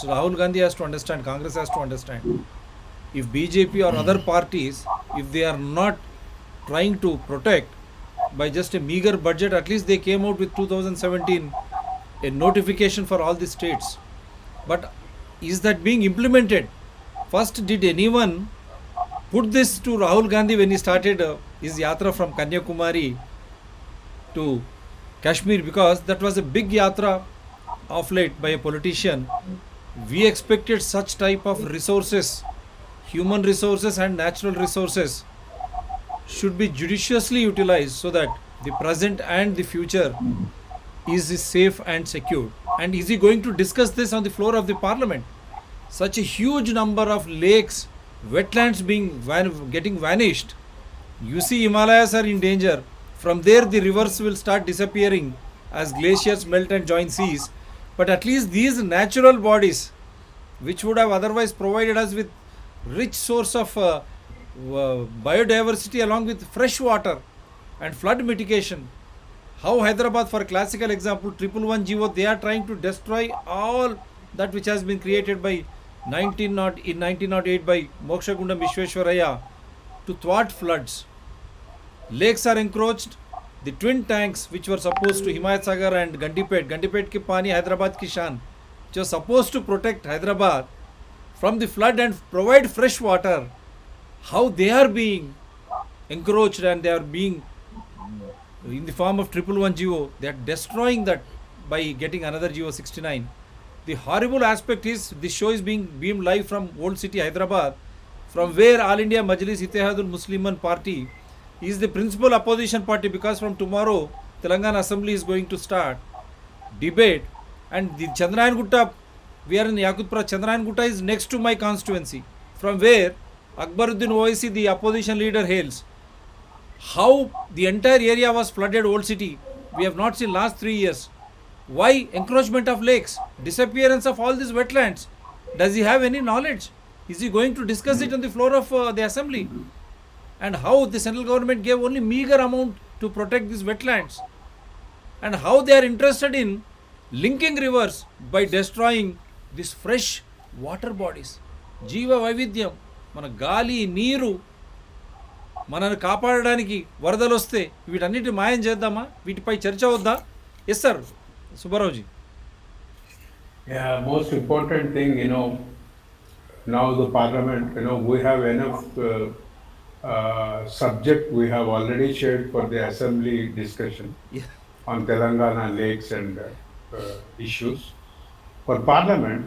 So Rahul Gandhi has to understand, Congress has to understand, if BJP or other parties, if they are not trying to protect by just a meager budget, at least they came out with 2017 a notification for all the states. But is that being implemented? First, did anyone put this to Rahul Gandhi when he started his yatra from Kanyakumari to Kashmir? Because that was a big yatra of late by a politician. We expected such type of resources, human resources and natural resources should be judiciously utilized so that the present and the future is safe and secure. And is he going to discuss this on the floor of the parliament? Such a huge number of lakes, wetlands being getting vanished. You see, Himalayas are in danger. From there the rivers will start disappearing as glaciers melt and join seas. But at least these natural bodies, which would have otherwise provided us with rich source of biodiversity along with fresh water and flood mitigation. How Hyderabad, for a classical example, 111 GO, they are trying to destroy all that which has been created by 1908 by Mokshagundam Vishweshwaraya to thwart floods. Lakes are encroached. The twin tanks which were supposed to Himayat Sagar and Gandipet ki pani Hyderabad ki shan, which was supposed to protect Hyderabad from the flood and provide fresh water, how they are being encroached and they are being in the form of 111 GO. They are destroying that by getting another GO 69. The horrible aspect is this show is being beamed live from Old City, Hyderabad, from where All India Majlis Ittihadul Musliman Party is the principal opposition party, because from tomorrow Telangana Assembly is going to start. debate, and the Chandrayan Gutta, we are in Yakutpura. Chandrayan Gutta is next to my constituency, from where Akbaruddin Owaisi, the opposition leader, hails. How the entire area was flooded, old city, we have not seen last 3 years. Why encroachment of lakes, disappearance of all these wetlands? Does he have any knowledge? Is he going to discuss it on the floor of the assembly? And how the central government gave only meager amount to protect these wetlands? And how they are interested in linking rivers by destroying these fresh water bodies. Jeeva Vaividyam, మన గాలి నీరు మనల్ని కాపాడడానికి వరదలు వస్తే వీటన్నిటి మాయం చేద్దామా? వీటిపై చర్చ వద్దా? Yes sir Subbaraoji. Yeah, most important thing, now the parliament, we have enough subject we have already shared for the assembly discussion on Telangana lakes and issues. For parliament,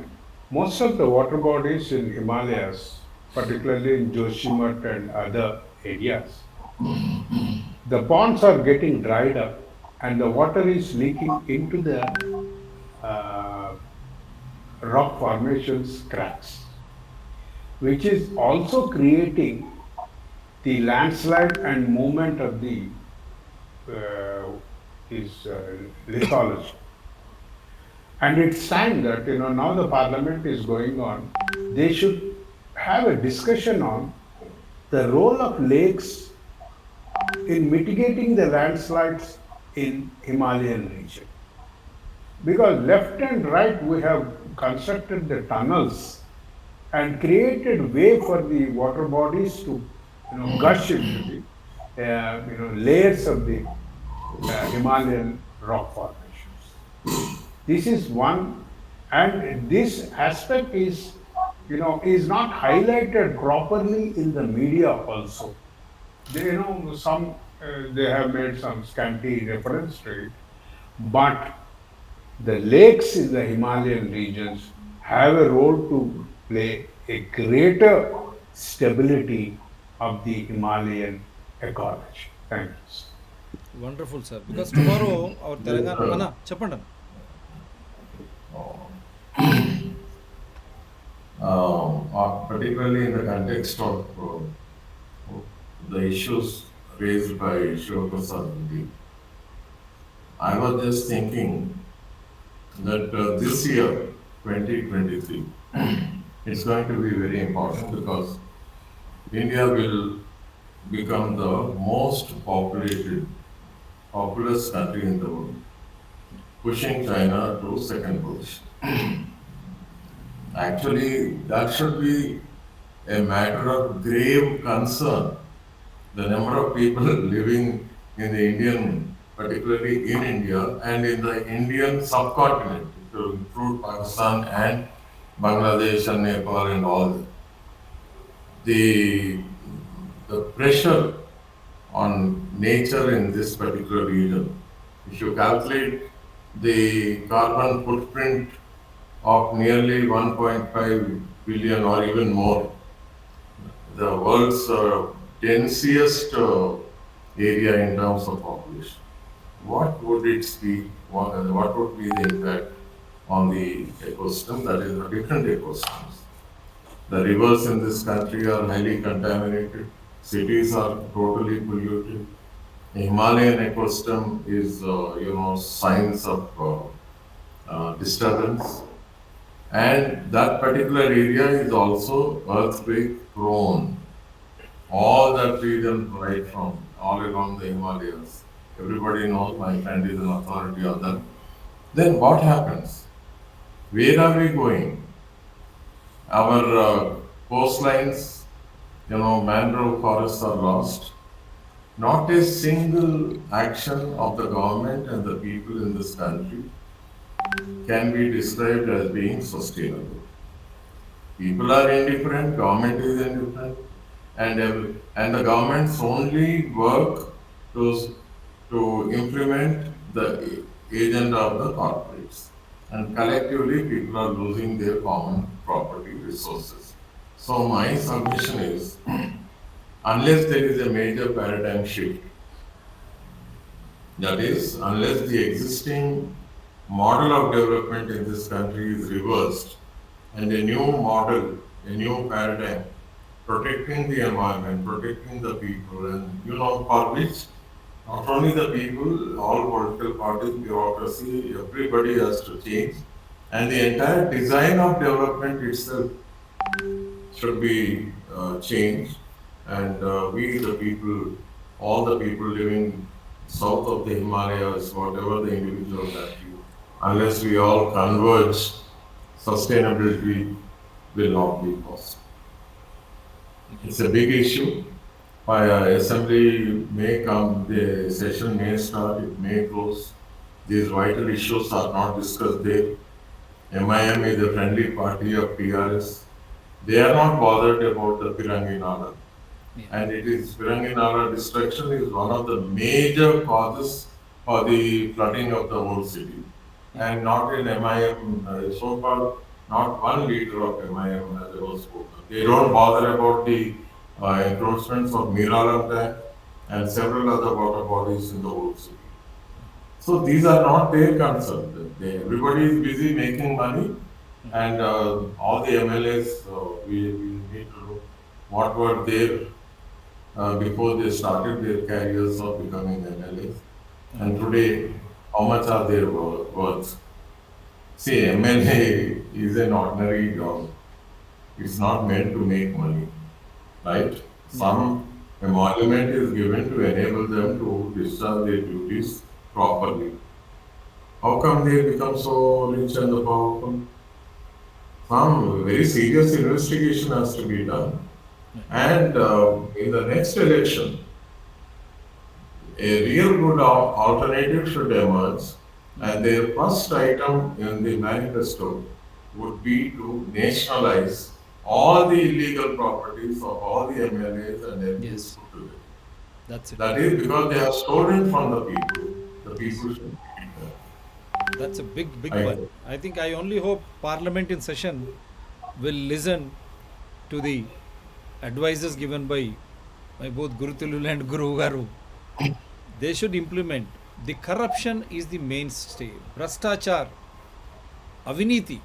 most of the water bodies in Himalayas, particularly in Joshimath and other areas, the ponds are getting dried up and the water is leaking into the rock formations cracks, which is also creating the landslide and movement of the lithology. And it's time that now the parliament is going on. They should have a discussion on the role of lakes in mitigating the landslides in Himalayan region. Because left and right we have constructed the tunnels and created way for the water bodies to gush into the layers of the Himalayan rock formations. This is one, and this aspect is not highlighted properly in the media also. They they have made some scanty reference to it, but the lakes in the Himalayan regions have a role to play a greater stability of the Himalayan ecology. Thank you. Wonderful sir. Because tomorrow our Telangana అన్న చెప్పండి. Particularly in the context of the issues raised by Shivaprasad Reddy, I was just thinking that this year, 2023, it's going to be very important because India will become the most populous country in the world, pushing China to second position. Actually, that should be a matter of grave concern. The number of people living in the Indian, particularly in India and in the Indian subcontinent, to include Pakistan and Bangladesh and Nepal and all, the pressure on nature in this particular region. If you calculate the carbon footprint of nearly 1.5 billion or even more, the world's densiest area in terms of population, what would it be? What would be the impact on the ecosystem? That is, the different ecosystems. The rivers in this country are highly contaminated. Cities are totally polluted. The Himalayan ecosystem is, signs of disturbance. And that particular area is also earthquake prone. All that region right from all along the Himalayas. Everybody knows my friend is an authority on that. Then what happens? Where are we going? Our coastlines, mangrove forests are lost. Not a single action of the government and the people in this country can be described as being sustainable. People are indifferent, government is indifferent, and the governments only work to implement the agenda of the corporates. And collectively, people are losing their common property resources. So my submission is, unless there is a major paradigm shift, that is, unless the existing model of development in this country is reversed and a new model, a new paradigm, protecting the environment, protecting the people, and for which not only the people, all political parties, bureaucracy, everybody has to change, and the entire design of development itself should be changed, and we, the people, all the people living south of the Himalayas, whatever the individuals that you, unless we all converge, sustainability will not be possible. It's a big issue. Assembly may come, the session may start, it may close. These vital issues are not discussed there. MIM is a friendly party of PRS. They are not bothered about the Piranginala. And it is Piranginala destruction is one of the major causes for the flooding of the whole city. And not in MIM, so far, not one leader of MIM has ever spoken. They don't bother about the encroachments of Miralam Dam and several other water bodies in the whole city. So these are not their concern. Everybody is busy making money, and all the MLAs, we need to know what were there before they started their careers of becoming MLAs, and today how much are their worth. See, MLA is an ordinary job. It's not meant to make money, right? Some emolument is given to enable them to discharge their duties properly. How come they become so rich and powerful? Some very serious investigation has to be done. And in the next election, a real good alternative should emerge, and their first item in the manifesto would be to nationalize all the illegal properties of all the MLAs and MPs Yes. put together. That's it. That is because they have stolen from the people. The people should keep them. That's a big I- one. I think I only hope Parliament in session will listen to the advices given by both Guru Tilulu and Guru Garu. They should implement. The corruption is the mainstay. Bhrashtachar, aviniti,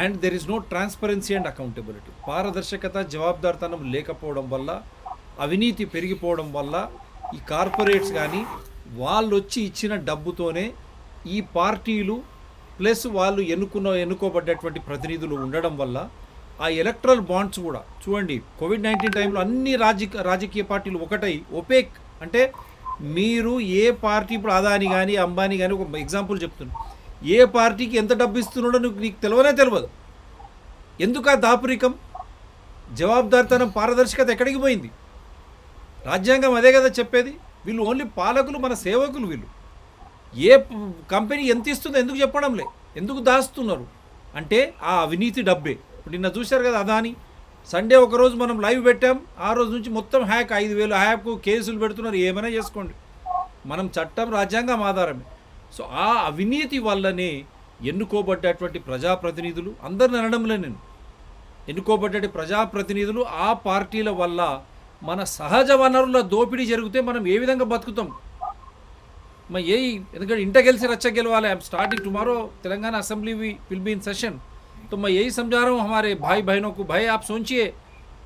and there is no transparency and accountability. పారదర్శకత జవాబుదారితనం లేకపోవడం వల్ల అవినీతి పెరిగిపోవడం వల్ల ఈ corporates కానీ వాళ్ళు వచ్చి ఇచ్చిన డబ్బుతోనే ఈ పార్టీలు ప్లస్ వాళ్ళు ఎన్నుకోబడ్డటువంటి ప్రతినిధులు ఉండడం వల్ల ఆ ఎలక్ట్రల్ బాండ్స్ కూడా చూడండి కోవిడ్-19 టైంలో అన్ని రాజకీయ పార్టీలు ఒకటై ఒపేక్ అంటే మీరు ఏ పార్టీ ఇప్పుడు అదాని కానీ అంబానీ కానీ ఒక ఎగ్జాంపుల్ చెప్తున్నాను ఏ పార్టీకి ఎంత డబ్బు ఇస్తున్నాడో నీకు తెలియదు ఎందుకు ఆ దాపురికం జవాబుదారితనం పారదర్శకత ఎక్కడికి పోయింది రాజ్యాంగం అదే కదా చెప్పేది వీళ్ళు ఓన్లీ పాలకులు మన సేవకులు వీళ్ళు ఏ కంపెనీ ఎంత ఇస్తుందో ఎందుకు చెప్పడంలే ఎందుకు దాస్తున్నారు అంటే ఆ అవినీతి డబ్బే ఇప్పుడు నిన్న చూశారు కదా అదాని సండే ఒకరోజు మనం లైవ్ పెట్టాం ఆ రోజు నుంచి మొత్తం హ్యాక్ 5,000 హ్యాక్ కేసులు పెడుతున్నారు ఏమైనా చేసుకోండి మనం చట్టం రాజ్యాంగం ఆధారమే సో ఆ అవినీతి వల్లనే ఎన్నుకోబడ్డటువంటి ప్రజాప్రతినిధులు అందరిని అనడంలే నేను ఎన్నుకోబడ్డ ప్రజాప్రతినిధులు ఆ పార్టీల వల్ల మన సహజ వనరుల దోపిడీ జరిగితే మనం ఏ విధంగా బతుకుతాం ఎందుకంటే ఇంట గెలిచి రచ్చ గెలవాలి I am starting tomorrow Telangana assembly will be in session तो मैं यही समझा रहा हूँ हमारे भाई बहनों को भाई आप सोचिए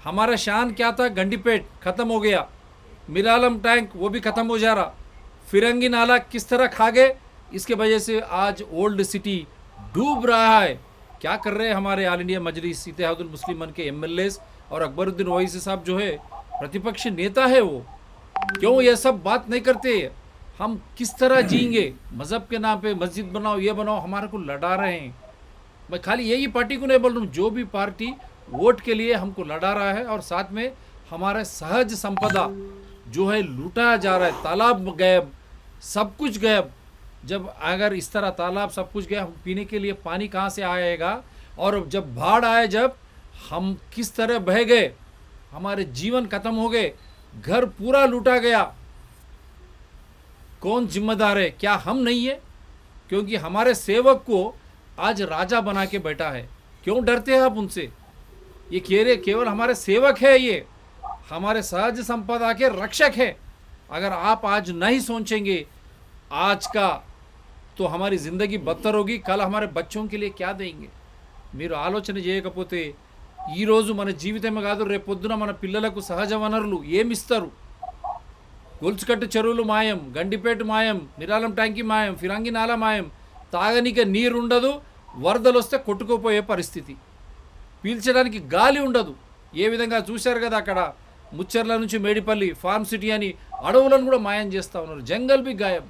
हमारा शान क्या था गंडीपेट ख़त्म हो गया मिरालम टैंक वो भी ख़त्म हो जा रहा फिरंगी नाला किस तरह खा गए इसके वजह से आज ओल्ड सिटी डूब रहा है क्या कर रहे हैं हमारे ऑल इंडिया मजलिस इत्तेहादुल मुस्लिमन के एमएलएस और अकबरुद्दीन ओवैसी साहब जो है प्रतिपक्ष नेता है वो क्यों ये सब बात नहीं करते हम किस तरह जिएंगे मज़हब के नाम पे मस्जिद बनाओ ये बनाओ हमारे को लड़ा रहे हैं मैं खाली यही पार्टी को नहीं बोल रहा हूँ जो भी पार्टी वोट के लिए हमको लड़ा रहा है और साथ में हमारा सहज संपदा जो है लूटा जा रहा है तालाब गायब सब कुछ गायब जब अगर इस तरह तालाब सब कुछ गया हम पीने के लिए पानी कहाँ से आएगा और जब बाढ़ आए जब हम किस तरह बह गए हमारे जीवन खत्म हो गए घर पूरा लूटा गया कौन जिम्मेदार है क्या हम नहीं है क्योंकि हमारे सेवक को आज राजा बना के बैठा है क्यों डरते हैं आप उनसे ये केवल हमारे सेवक है ये हमारे सहज संपदा के रक्षक है अगर आप आज नहीं सोचेंगे आज का तो हमारी ज़िंदगी बदतर होगी. कल हमारे बच्चों के लिए क्या देंगे? మీరు ఆలోచన చేయకపోతే ఈరోజు మన జీవితమే కాదు రేపు పొద్దున మన పిల్లలకు సహజ వనరులు ఏమిస్తారు? గొలుచుకట్టు చెరువులు మాయం, గండిపేట మాయం, మిరాలం ట్యాంకీ మాయం, ఫిరంగి నాలా మాయం, తాగనీకి నీరు ఉండదు, వరదలు వస్తే కొట్టుకుపోయే పరిస్థితి, పీల్చడానికి గాలి ఉండదు. ఏ విధంగా చూశారు కదా అక్కడ ముచ్చర్ల నుంచి మేడిపల్లి ఫార్మ్ సిటీ అని అడవులను కూడా మాయం చేస్తూ ఉన్నారు. జంగల్ బి గాయం.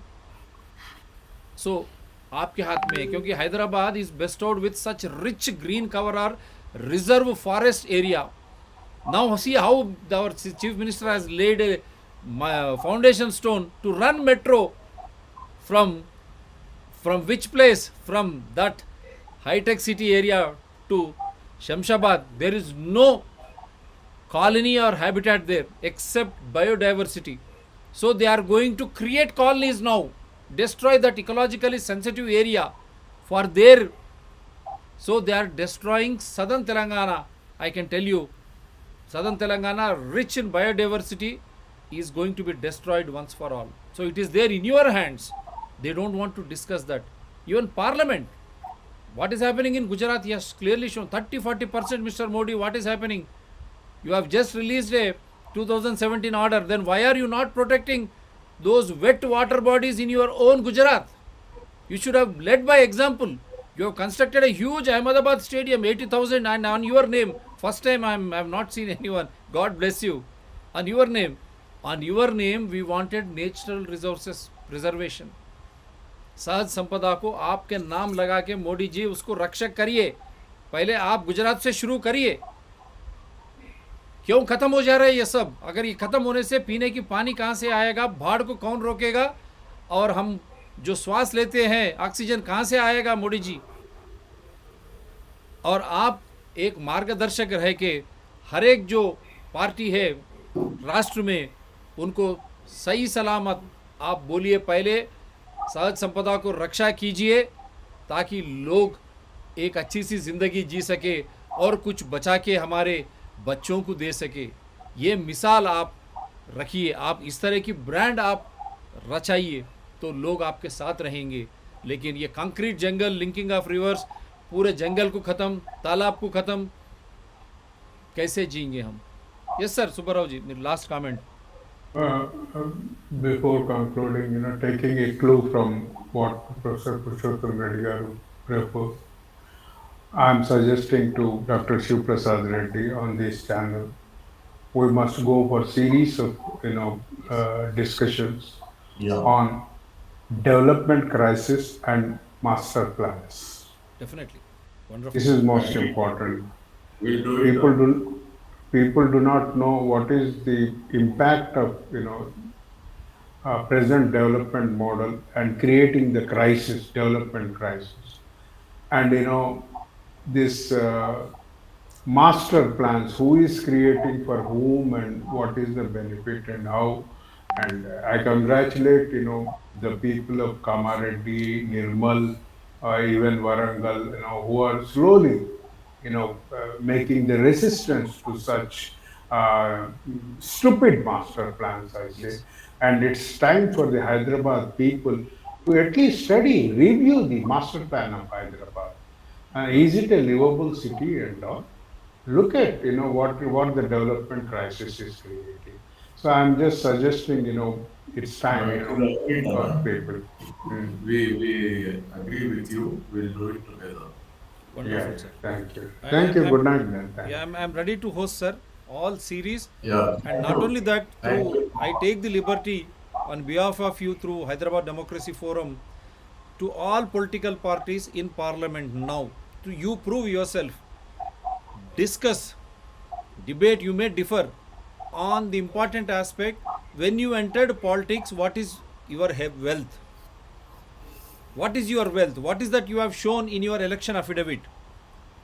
సో आपके हाथ में है, क्योंकि Hyderabad is bestowed with such rich green cover or reserve forest area. Now see how our chief minister has laid a foundation stone to run metro from which place? From that high-tech city area to Shamshabad. There is no colony or habitat there except biodiversity. So they are going to create colonies now, destroy that ecologically sensitive area for their. So they are destroying southern Telangana. I can tell you, southern Telangana, rich in biodiversity, is going to be destroyed once for all. So it is there in your hands. They don't want to discuss that. Even parliament, what is happening in Gujarat, he has clearly shown 30-40%. Mr. Modi, what is happening? You have just released a 2017 order. Then why are you not protecting those wet water bodies in your own Gujarat? You should have led by example. You have constructed a huge Ahmedabad stadium, 80,000, and on your name. First time I have not seen anyone. God bless you. On your name. On your name, we wanted natural resources preservation. सहज संपदा को आपके नाम लगा के मोदी जी उसको रक्षक करिए. पहले आप गुजरात से शुरू करिए. क्यों खत्म हो जा रहा है ये सब? अगर ये खत्म होने से पीने की पानी कहाँ से आएगा? बाढ़ को कौन रोकेगा? और हम जो श्वास लेते हैं ऑक्सीजन कहाँ से आएगा मोदी जी? और आप एक मार्गदर्शक रह के हर एक जो पार्टी है राष्ट्र में उनको सही सलामत आप बोलिए. पहले सहज संपदा को रक्षा कीजिए ताकि लोग एक अच्छी सी ज़िंदगी जी सके और कुछ बचा के हमारे बच्चों को दे सके. ये मिसाल आप रखिए. आप इस तरह की ब्रांड आप रचाइए तो लोग आपके साथ रहेंगे. लेकिन ये concrete jungle, linking of reverse, पूरे जंगल को ख़त्म, तालाब को ख़त्म, कैसे जिएंगे हम? यस सर, सुब्बा राव जी, मेरी last comment. Before concluding, taking a clue from what Professor Purushotham Reddy proposed, I'm suggesting to Dr. Shiv Prasad Reddy on this channel, we must go for series of discussions on development crisis and master plans. Definitely. Wonderful. This is most important. We'll do it. People do not know what is the impact of present development model and creating the development crisis, and this master plans, who is creating for whom and what is the benefit and how. And I congratulate the people of Kamareddy, Nirmal, even Warangal, who are slowly making the resistance to such stupid master plans, I say. And it's time for the Hyderabad people to at least study, review the master plan of Hyderabad. Is it a livable city and all? Look at what the development crisis is creating. So I'm just suggesting it's time for people. We agree with you. We'll do it together. Wonderful, sir. Thank you. Thank you. Good night, man. Thank you. Yeah, I'm ready to host, sir, all series. Yeah. And not only that, Thank you. I take the liberty on behalf of you through Hyderabad Democracy Forum to all political parties in parliament now, to you prove yourself, discuss, debate, you may differ on the important aspect. When you entered politics, what is your wealth? What is your wealth? What is that you have shown in your election affidavit?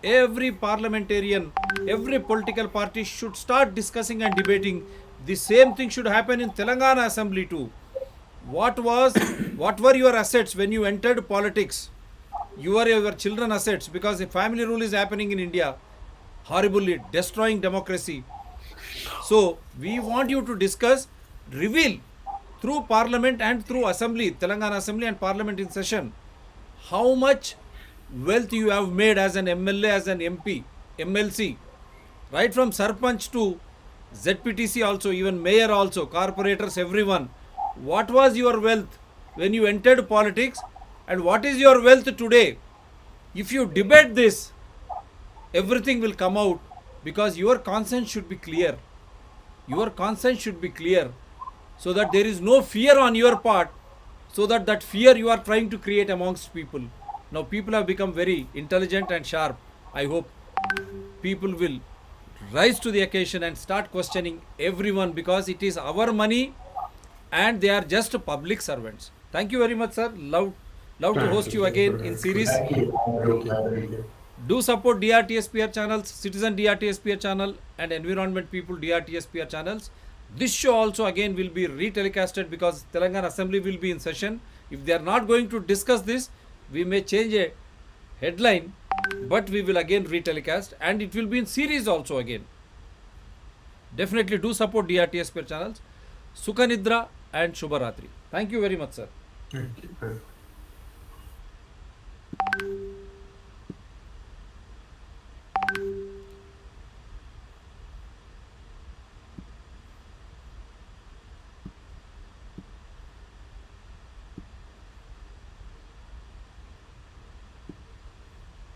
Every parliamentarian, every political party should start discussing and debating. The same thing should happen in Telangana Assembly too. What were your assets when you entered politics? You were your children assets, because the family rule is happening in India, horribly destroying democracy. So we want you to discuss, reveal through parliament and through assembly, Telangana Assembly and parliament in session, how much wealth you have made as an MLA, as an MP, MLC, right from Sarpanch to ZPTC also, even mayor also, corporators, everyone. What was your wealth when you entered politics and what is your wealth today? If you debate this, everything will come out because your conscience should be clear. Your conscience should be clear so that there is no fear on your part, so that that fear you are trying to create amongst people. Now people have become very intelligent and sharp. I hope people will rise to the occasion and start questioning everyone because it is our money and they are just public servants. Thank you very much, sir. Love to host you again in series. Do support DRTSPR channels, Citizen DRTSPR channel and Environment People DRTSPR channels. This show also again will be retelecasted because Telangana Assembly will be in session. If they are not going to discuss this, we may change a headline, but we will again retelecast and it will be in series also again. Definitely do support DRTSPR channels. Sukhanidra and Shubharatri. Thank you very much, sir. Thank you.